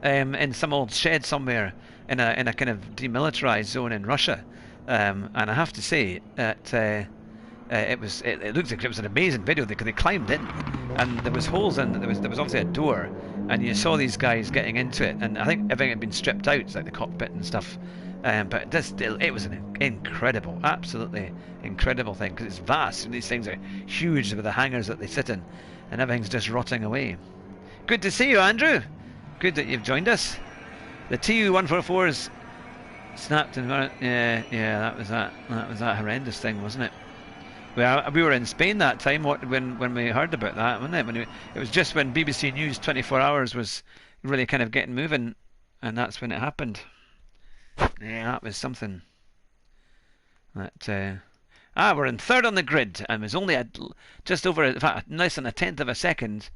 in some old shed somewhere in a kind of demilitarized zone in Russia. And I have to say that it looked like it was an amazing video. They climbed in, and there was holes in. There was obviously a door, and you saw these guys getting into it. And I think everything had been stripped out, like the cockpit and stuff. But it was an incredible, absolutely incredible thing, because it's vast. And these things are huge with the hangars that they sit in, and everything's just rotting away. Good to see you, Andrew. Good that you've joined us. The Tu-144s snapped and yeah, that was that horrendous thing, wasn't it? We were in Spain that time when we heard about that, wasn't it? It was just when BBC News 24 Hours was really kind of getting moving, and that's when it happened. Yeah, that was something. That, we're in third on the grid, and was only just over, in fact, less than a tenth of a second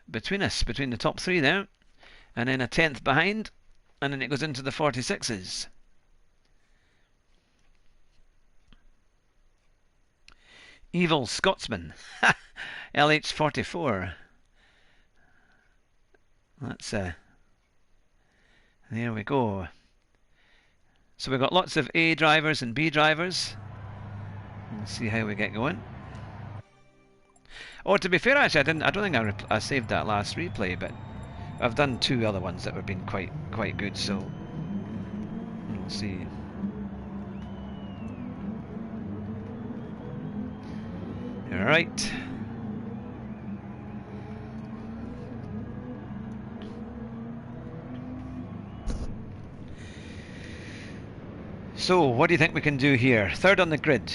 between us, between the top three there, and then a tenth behind, and then it goes into the 46s. Evil Scotsman, LH44. That's there we go. So we've got lots of A drivers and B drivers. We'll see how we get going. Oh, to be fair, actually, I don't think I saved that last replay, but I've done two other ones that have been quite good. So we'll see. All right. So, what do you think we can do here? Third on the grid.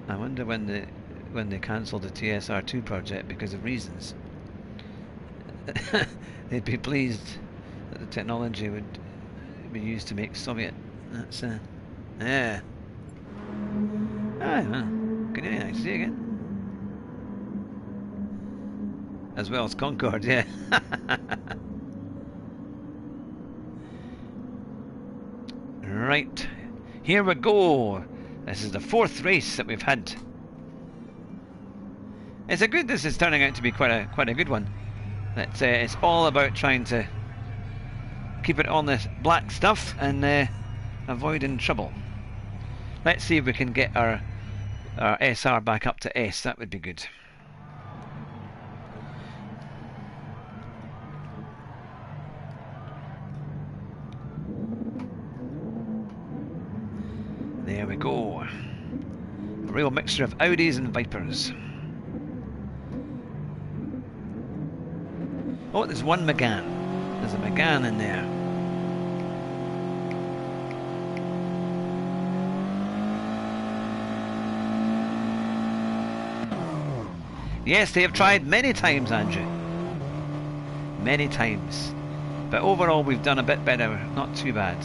I wonder when they cancelled the TSR2 project because of reasons. They'd be pleased that the technology would be used to make Soviet. That's yeah. Can you see again? As well as Concorde, yeah. Right, here we go. This is the fourth race that we've had. This is turning out to be quite a good one. It's all about trying to keep it on the black stuff and avoiding trouble. Let's see if we can get our SR back up to S. That would be good. There we go. A real mixture of Audis and Vipers. Oh, there's one Megane. There's a Megane in there. Yes, they have tried many times, Andrew. Many times. But overall, we've done a bit better. Not too bad.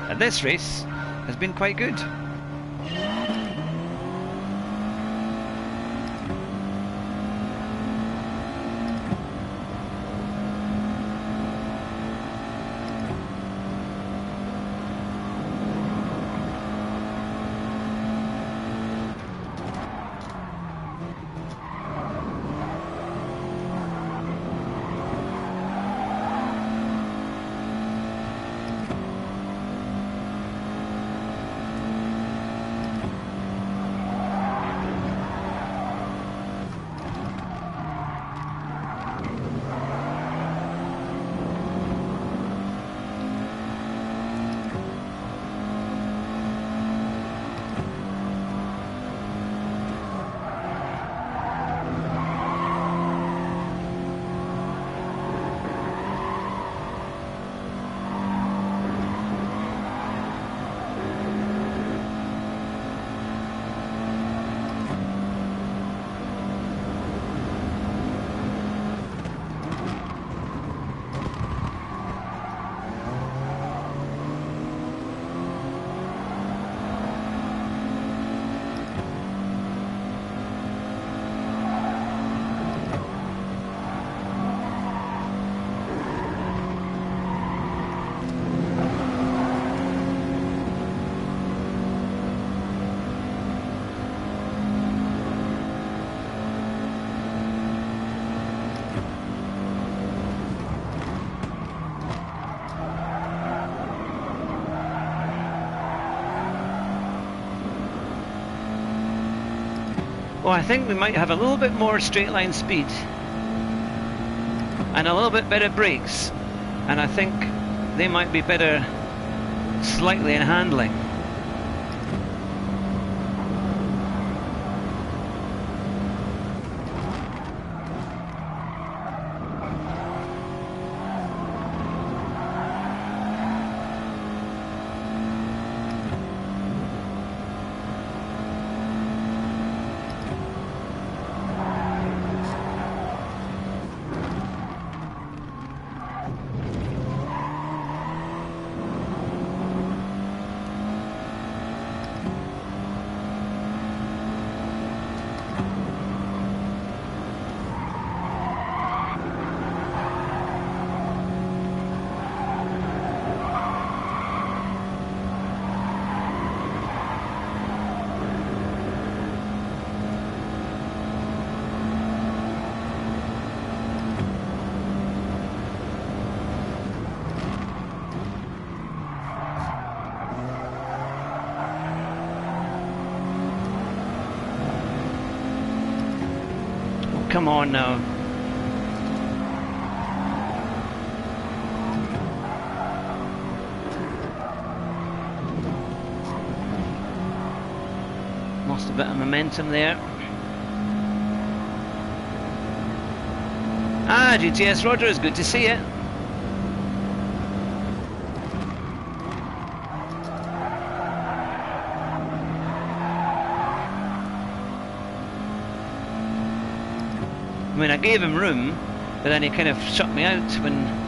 And this race has been quite good. Well, I think we might have a little bit more straight line speed and a little bit better brakes, and I think they might be better slightly in handling. come on now. Lost a bit of momentum there. Ah, GTS Rogers, good to see you. I mean, I gave him room, but then he kind of shut me out when...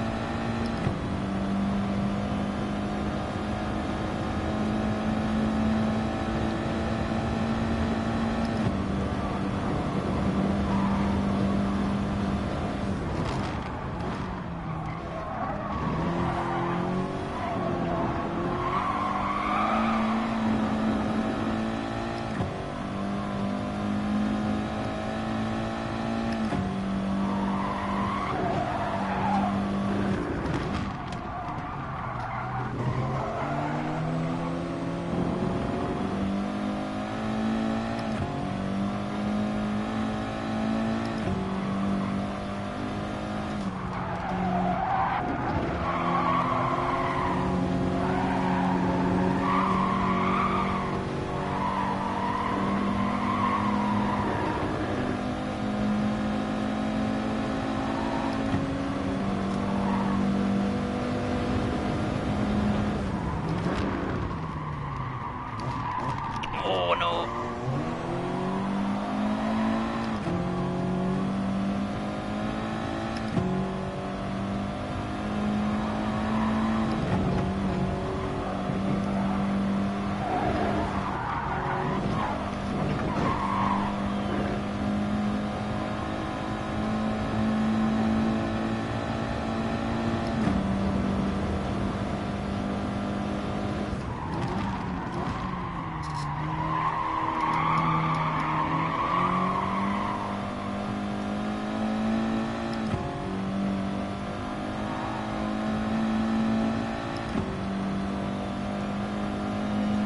Oh no!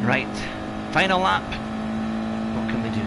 Right, final lap. What can we do?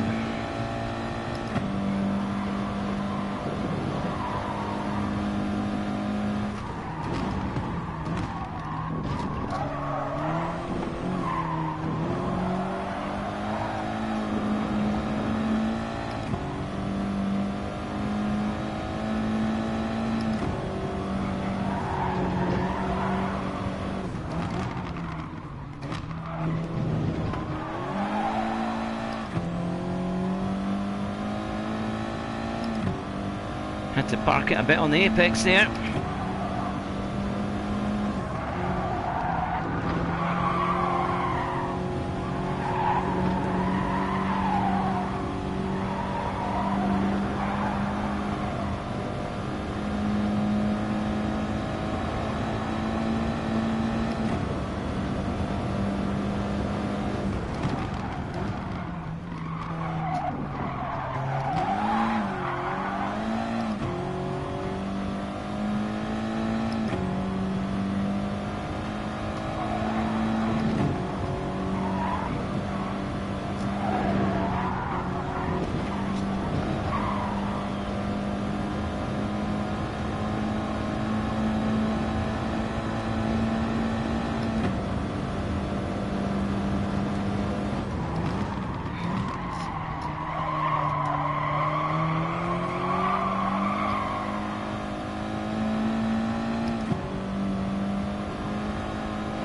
Had to park it a bit on the apex there.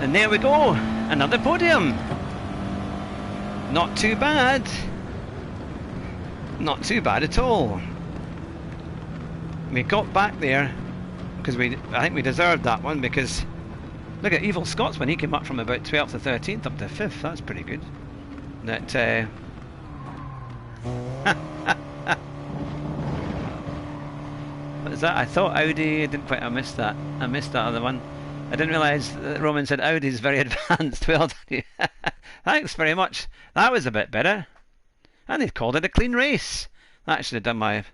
And there we go, another podium. Not too bad. Not too bad at all. We got back there because I think we deserved that one, because look at Evil Scotsman, he came up from about 12th to 13th up to 5th. That's pretty good. That what is that? I thought Audi, I didn't quite, I missed that other one. I didn't realise that Roman said Audi's very advanced. Well done. Thanks very much. That was a bit better. And they've called it a clean race. That should have done my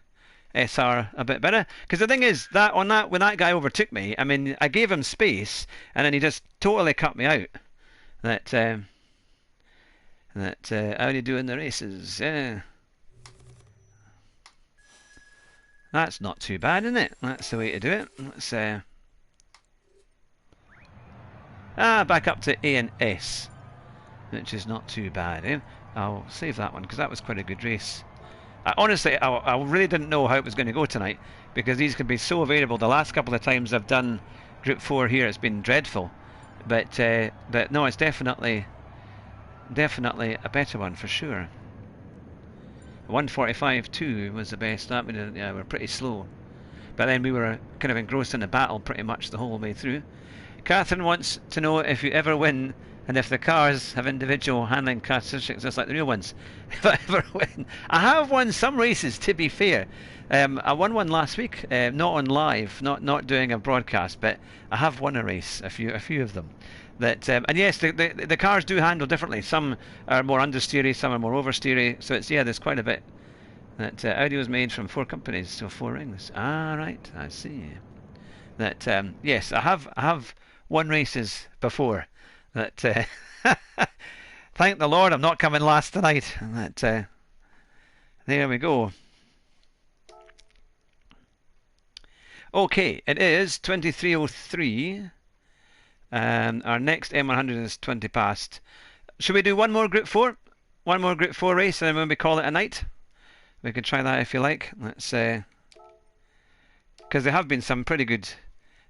SR a bit better. Because the thing is, that on that when that guy overtook me, I mean, I gave him space, and then he just totally cut me out. That Audi doing the races, yeah. That's not too bad, isn't it? That's the way to do it. Let's back up to A and S, which is not too bad. Eh? I'll save that one because that was quite a good race. Honestly, I really didn't know how it was going to go tonight because these can be so variable. The last couple of times I've done Group 4 here, it's been dreadful. But no, it's definitely a better one for sure. 1:45.2 was the best. That we were pretty slow, but then we were kind of engrossed in the battle pretty much the whole way through. Catherine wants to know if you ever win and if the cars have individual handling characteristics just like the real ones. If I ever win, I have won some races. To be fair, I won one last week, not on live, not doing a broadcast, but I have won a race, a few of them. That and yes, the cars do handle differently. Some are more understeery, some are more oversteery. So it's there's quite a bit. That Audi was made from 4 companies, so 4 rings. Ah, right, I see. That yes, I have won races before. That thank the Lord I'm not coming last tonight. That there we go. Okay, it is 23:03. Our next M100 is 20 past. Should we do one more Group 4? One more Group 4 race and then maybe call it a night? We could try that if you like. Let's because there have been some pretty good,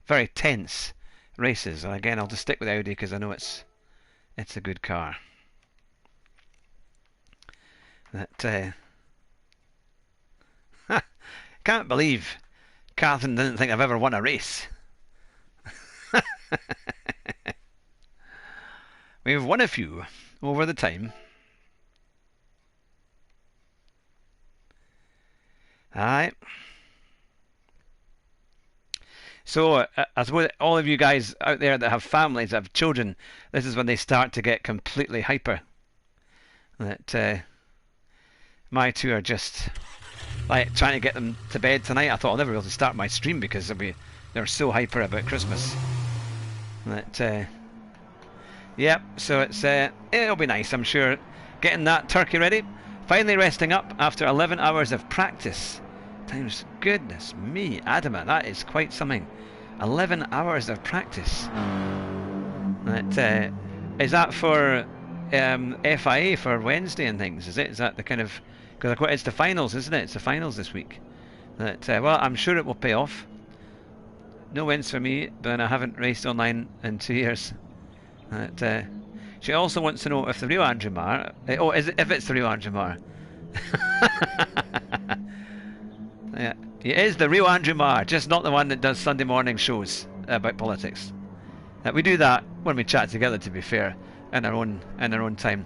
very tense races. And again, I'll just stick with Audi because I know it's a good car. That can't believe Catherine didn't think I've ever won a race. We've won a few over the time. Aye. So, I suppose all of you guys out there that have families, have children, this is when they start to get completely hyper. That my two are just like trying to get them to bed tonight. I thought I'll never be able to start my stream because they're so hyper about Christmas. That yep. So it'll be nice, I'm sure. Getting that turkey ready. Finally resting up after 11 hours of practice. Times goodness me, Adama, that is quite something. 11 hours of practice. That is that for FIA for Wednesday and things? Is it? Is that the kind of, because it's the finals, isn't it? It's the finals this week. That well, I'm sure it will pay off. No wins for me, but I haven't raced online in 2 years. That she also wants to know if the real Andrew Marr. If it's the real Andrew Marr. Yeah, he is the real Andrew Marr, just not the one that does Sunday morning shows about politics. We do that when we chat together, to be fair, in our own time.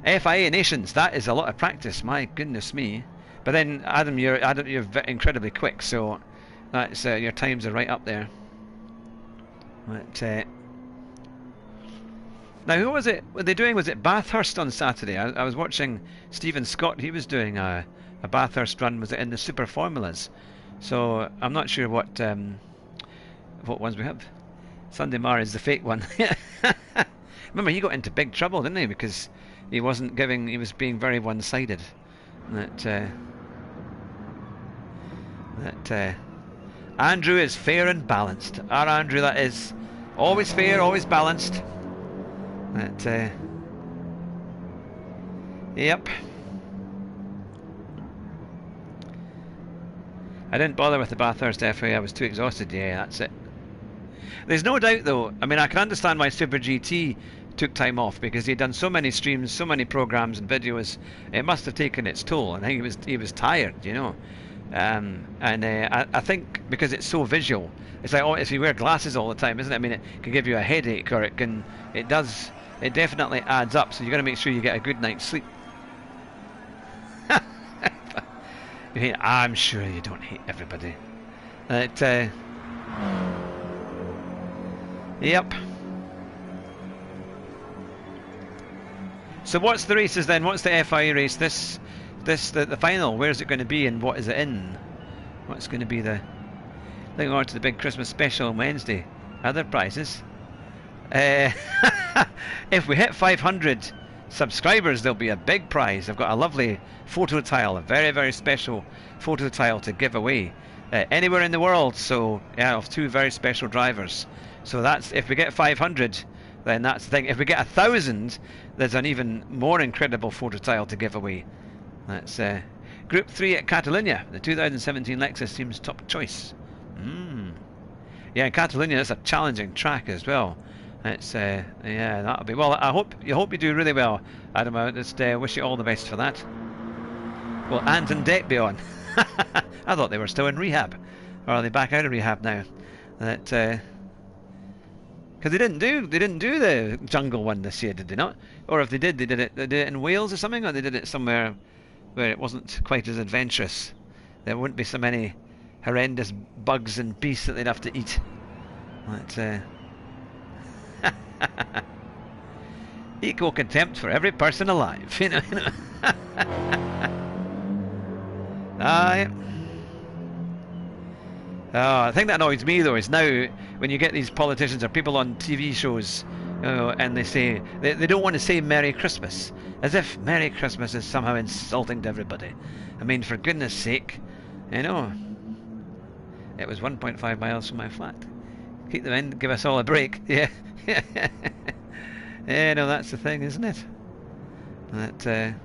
FIA Nations, that is a lot of practice. My goodness me! But then Adam, you're incredibly quick, so that's your times are right up there. But now, who was it? What were they doing? Was it Bathurst on Saturday? I was watching Stephen Scott. He was doing a Bathurst run. Was it in the Super Formulas? So I'm not sure what ones we have. Sunday Marr is the fake one. Remember, he got into big trouble, didn't he? Because he wasn't giving. He was being very one-sided. That Andrew is fair and balanced. Our Andrew, that is, always fair, always balanced. That yep. I didn't bother with the Bathurst FA. I was too exhausted. Yeah, that's it. There's no doubt, though. I mean, I can understand why Super GT took time off because he'd done so many streams, so many programs and videos. It must have taken its toll. I think he was tired, you know. I think because it's so visual, it's like if you wear glasses all the time, isn't it? I mean, it can give you a headache, or it definitely adds up. So you got to make sure you get a good night's sleep. I'm sure you don't hate everybody. Yep. So what's the races then? What's the FIA race? The final. Where's it going to be, and what is it in? What's going to be the? Looking on to the big Christmas special on Wednesday. Other prizes. If we hit 500 subscribers, there'll be a big prize. I've got a lovely photo tile, a very, very special photo tile to give away. anywhere in the world. So yeah, of two very special drivers. So that's, if we get 500, then that's the thing. If we get 1,000, there's an even more incredible photo tile to give away. That's Group 3 at Catalunya. The 2017 Lexus seems top choice. Yeah, Catalunya, that's a challenging track as well. It's yeah, that'll be, well, I hope you do really well, Adam. I just wish you all the best for that. Will Ant and Deck be on? I thought they were still in rehab, or are they back out of rehab now? That because they didn't do the jungle one this year, did they not? Or if they did it in Wales or something, or they did it somewhere where it wasn't quite as adventurous. There wouldn't be so many horrendous bugs and beasts that they'd have to eat. But equal contempt for every person alive, you know. Aye. Oh, the thing that annoys me though is now when you get these politicians or people on TV shows, you know, and they say they don't want to say Merry Christmas, as if Merry Christmas is somehow insulting to everybody. I mean, for goodness sake, you know. It was 1.5 miles from my flat. Keep them in, give us all a break. Yeah. Yeah, no, that's the thing, isn't it? That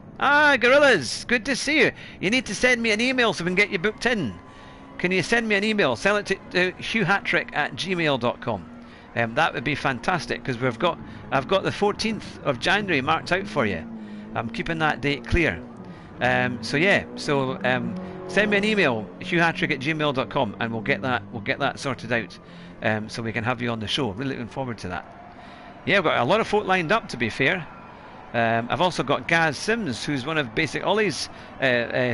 Gorillas, good to see you. You need to send me an email so we can get you booked in. Can you send me an email? Send it to hughhatrick@gmail.com. That would be fantastic, because I've got the 14th of January marked out for you. I'm keeping that date clear. So yeah, send me an email, hughhatrick@gmail.com, and we'll get that sorted out, so we can have you on the show. Really looking forward to that. Yeah, I've got a lot of folk lined up, to be fair. I've also got Gaz Sims, who's one of Basic Ollie's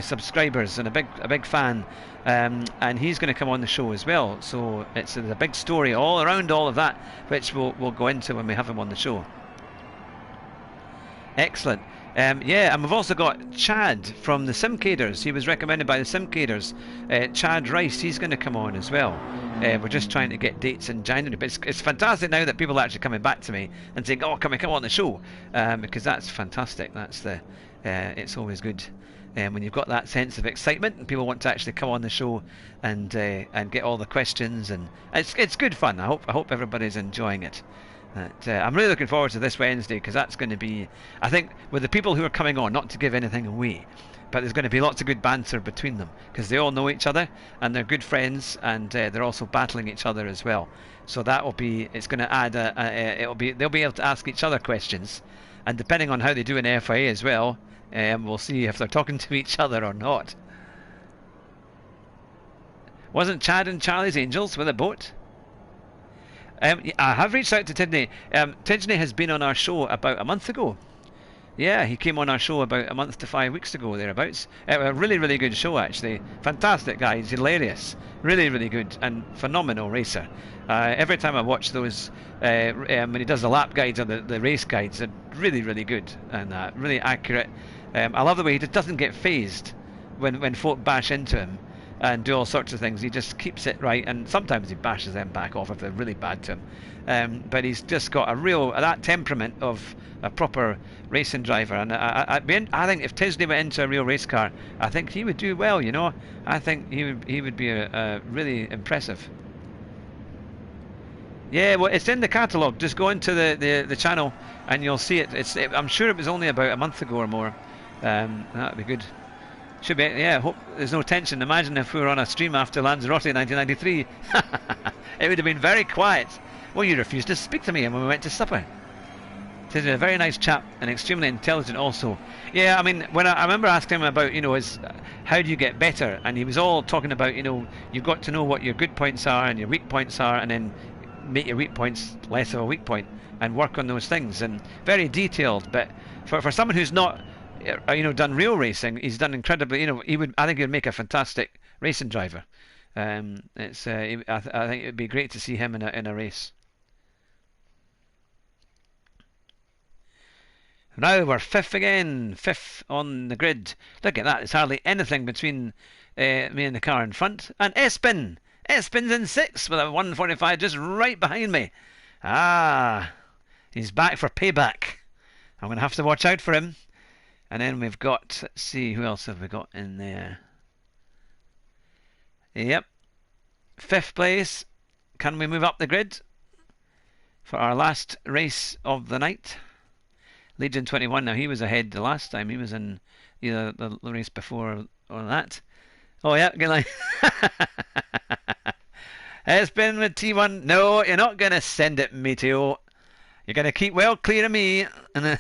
subscribers and a big fan, and he's going to come on the show as well. So there's a big story all around all of that, which we'll go into when we have him on the show. Excellent. Yeah, and we've also got Chad from the Simcaders. He was recommended by the Simcaders. Chad Rice, he's going to come on as well. We're just trying to get dates in January, but it's fantastic now that people are actually coming back to me and saying, "Oh, can we come on the show?" Because that's fantastic. That's it's always good when you've got that sense of excitement and people want to actually come on the show and get all the questions, and it's good fun. I hope everybody's enjoying it. I'm really looking forward to this Wednesday, because that's going to be, I think, with the people who are coming on, not to give anything away, but there's going to be lots of good banter between them, because they all know each other and they're good friends, and they're also battling each other as well. So it's going to add they'll be able to ask each other questions, and depending on how they do in FIA as well, we'll see if they're talking to each other or not. Wasn't Chad and Charlie's Angels with a boat? I have reached out to Tidney. Tidney has been on our show about a month ago. Yeah, he came on our show about a month to 5 weeks ago, thereabouts. A really, really good show, actually. Fantastic guy. He's hilarious. Really, really good and phenomenal racer. Every time I watch those, when he does the lap guides or the race guides, they're really, really good and really accurate. I love the way he just doesn't get phased when folk bash into him and do all sorts of things. He just keeps it right, and sometimes he bashes them back off if they're really bad to him. But he's just got that temperament of a proper racing driver, and I think if Tisney went into a real race car, I think he would do well. You know, I think he would be a really impressive. Yeah, well, it's in the catalogue. Just go into the channel and you'll see it. I'm sure it was only about a month ago or more. That'd be good. Should be, yeah. Hope there's no tension. Imagine if we were on a stream after Lanzarote in 1993. It would have been very quiet. Well, you refused to speak to me when we went to supper. He's a very nice chap and extremely intelligent also. Yeah, I mean, when I remember asking him about, how do you get better? And he was all talking about, you've got to know what your good points are and your weak points are, and then make your weak points less of a weak point and work on those things. And very detailed, but for someone who's not done real racing, he's done incredibly. I think he'd make a fantastic racing driver. I think it'd be great to see him in a race. Now we're fifth again, fifth on the grid. Look at that, there's hardly anything between me and the car in front. And Espin's in sixth with a 145 just right behind me. He's back for payback. I'm going to have to watch out for him. And then we've got, let's see, who else have we got in there? Yep, 5th place. Can we move up the grid for our last race of the night? Legion 21. Now he was ahead the last time. He was in either the race before or that. Oh yeah, good night. It's been with T1. No, you're not going to send it, Meteo. You're going to keep well clear of me. And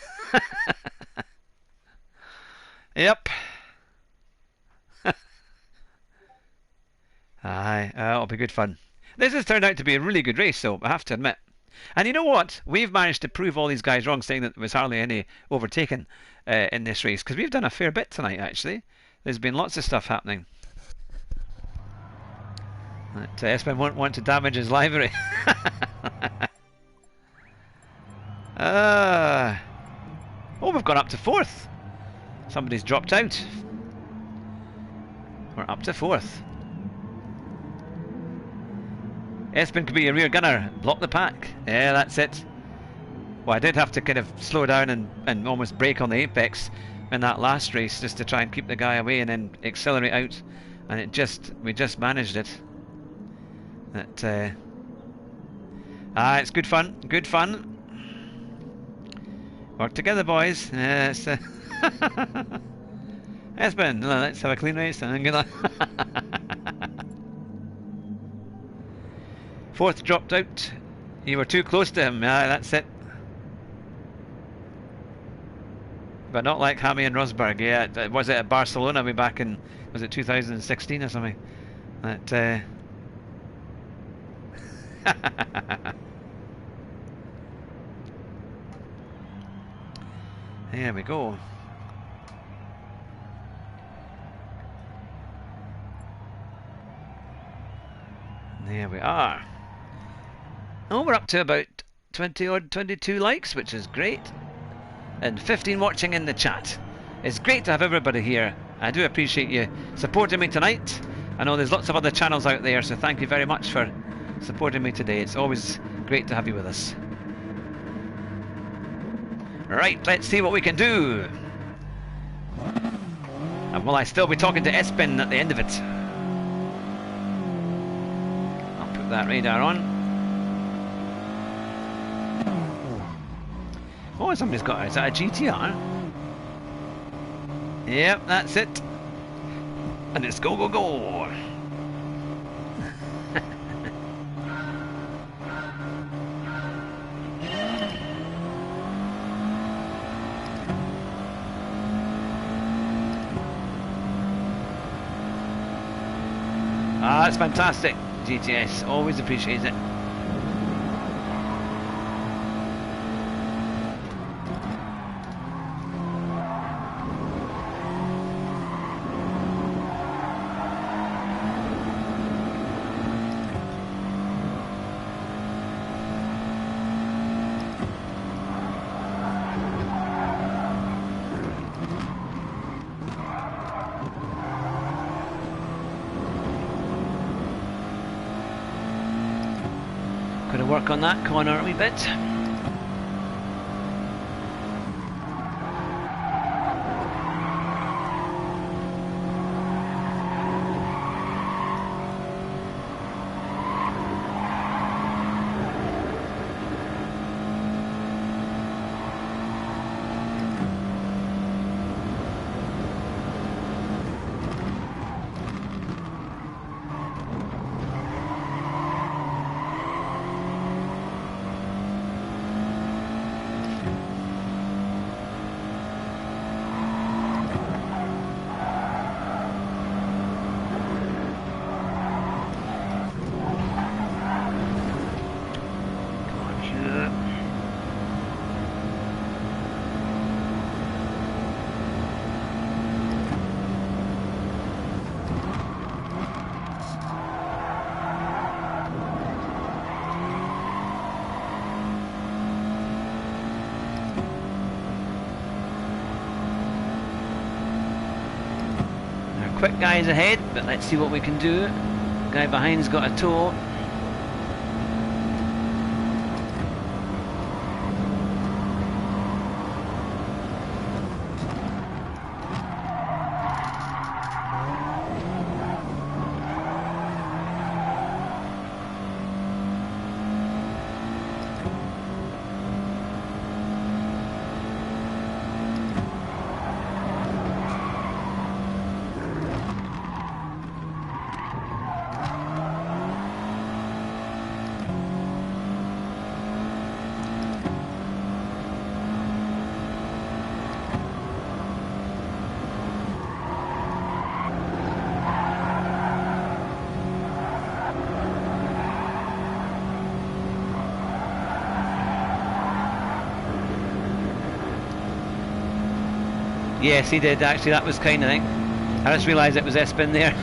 yep. Aye, it'll be good fun. This has turned out to be a really good race, though, I have to admit. And you know what? We've managed to prove all these guys wrong, saying that there was hardly any overtaken in this race, because we've done a fair bit tonight, actually. There's been lots of stuff happening. Espen won't want to damage his livery. Oh, we've gone up to 4th. Somebody's dropped out. We're up to 4th. Espen could be a rear gunner. Block the pack. Yeah, that's it. Well, I did have to kind of slow down and almost brake on the apex in that last race just to try and keep the guy away and then accelerate out. And we just managed it. It's good fun. Good fun. Work together, boys. Espen, let's have a clean race and then good luck. 4th dropped out. You were too close to him. Yeah, that's it. But not like Hammy and Rosberg. Yeah, was it at Barcelona? We back in, was it 2016 or something? That. There we go. There we are. Oh, we're up to about 20 or 22 likes, which is great. And 15 watching in the chat. It's great to have everybody here. I do appreciate you supporting me tonight. I know there's lots of other channels out there, so thank you very much for supporting me today. It's always great to have you with us. Right, let's see what we can do. And will I still be talking to Espen at the end of it? I'll put that radar on. Oh, somebody's got, is that a GTR? Yep, that's it. And it's go, go, go. That's fantastic, GTS. Always appreciate it. Gonna work on that corner a wee bit. Quick guys ahead, but let's see what we can do. Guy behind's got a tow. Yes, he did actually. That was kind, I think. I just realised it was Espen there.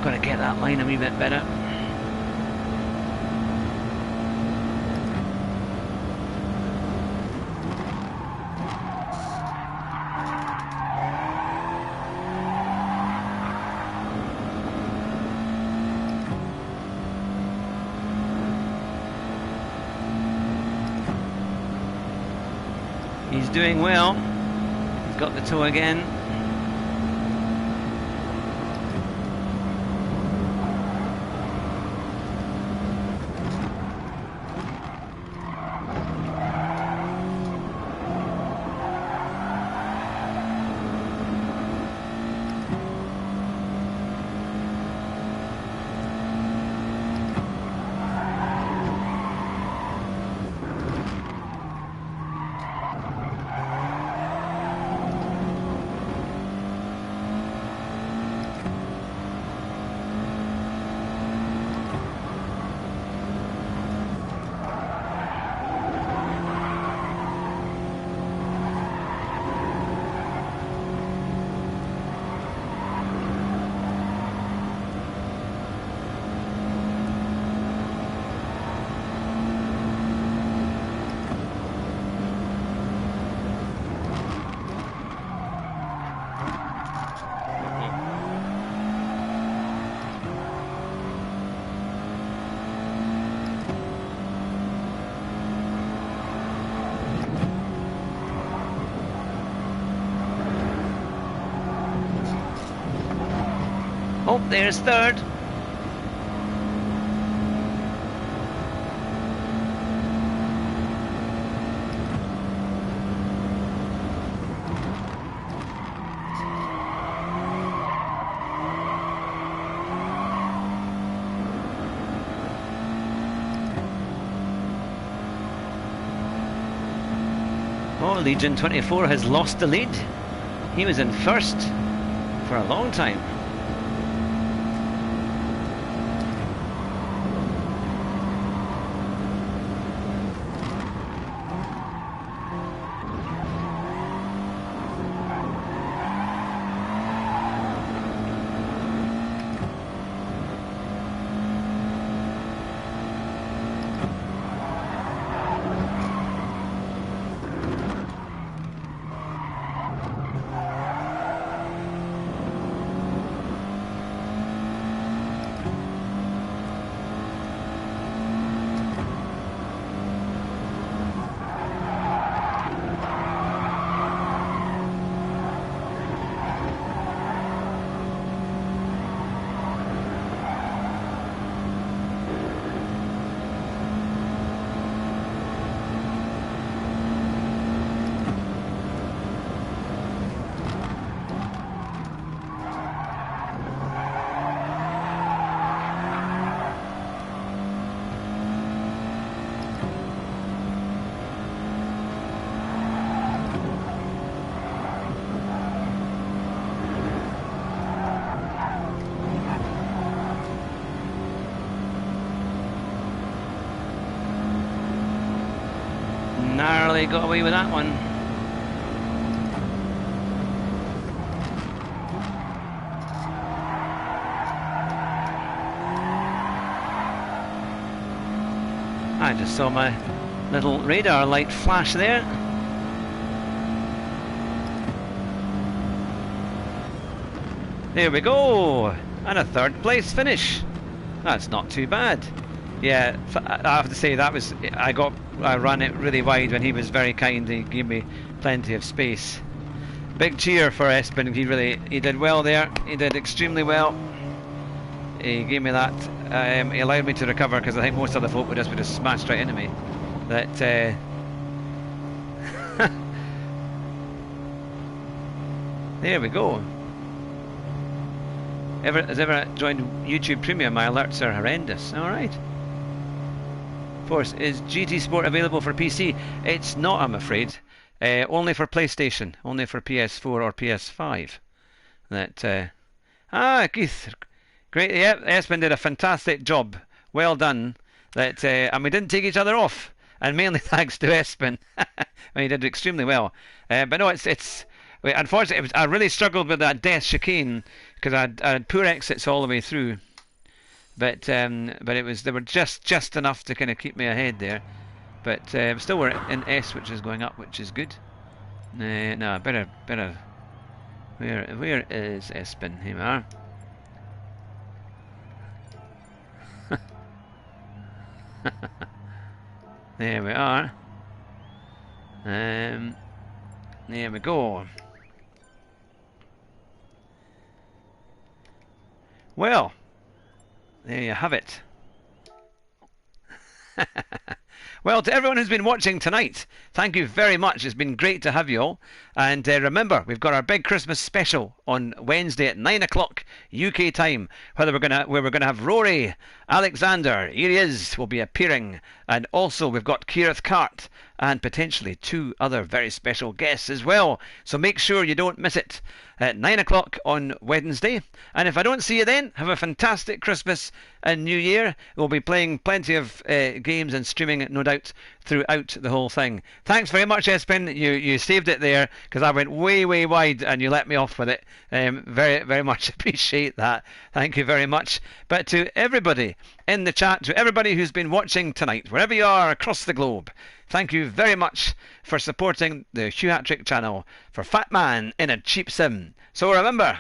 Got to get that line a wee bit better. He's doing well. He's got the toe again. Oh, there's third. Oh, Legion 24 has lost the lead. He was in first for a long time. Narrowly got away with that one. I just saw my little radar light flash there. There we go, and a third place finish. That's not too bad. Yeah, I have to say that was, I ran it really wide when he was very kind. He gave me plenty of space. Big cheer for Espen. He did well there. He did extremely well. He gave me that. He allowed me to recover because I think most other folk would have smashed right into me. That there we go. Has ever joined YouTube Premium? My alerts are horrendous. Alright. Force, is GT Sport available for PC? It's not, I'm afraid. Only for PlayStation. Only for PS4 or PS5. Keith. Great. Yeah, Espen did a fantastic job. Well done. And we didn't take each other off. And mainly thanks to Espen. He did extremely well. But no, unfortunately, I really struggled with that death chicane because I had poor exits all the way through. But they were just enough to kind of keep me ahead there. But still we're in S, which is going up, which is good. No, better. Where is Espen? Here we are. There we are. There we go. Well, there you have it. Well, to everyone who's been watching tonight, thank you very much. It's been great to have you all. And remember, we've got our big Christmas special on Wednesday at 9 o'clock UK time, where we're gonna have Rory Alexander. Here he is, will be appearing, and also we've got Keirith Cart and potentially 2 other very special guests as well. So make sure you don't miss it at 9 o'clock on Wednesday. And if I don't see you then, have a fantastic Christmas and New Year. We'll be playing plenty of games and streaming, no doubt, throughout the whole thing. Thanks very much, Espen. You saved it there because I went way wide and you let me off with it. Very, very much appreciate that. Thank you very much. But to everybody in the chat, to everybody who's been watching tonight, wherever you are across the globe, thank you very much for supporting the Hugh Hat-Trick channel for Fat Man in a Cheap Sim. So remember,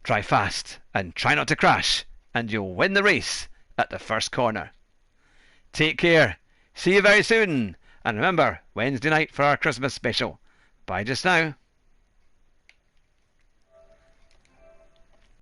try fast and try not to crash, and you'll win the race at the first corner. Take care. See you very soon. And remember, Wednesday night for our Christmas special. Bye just now.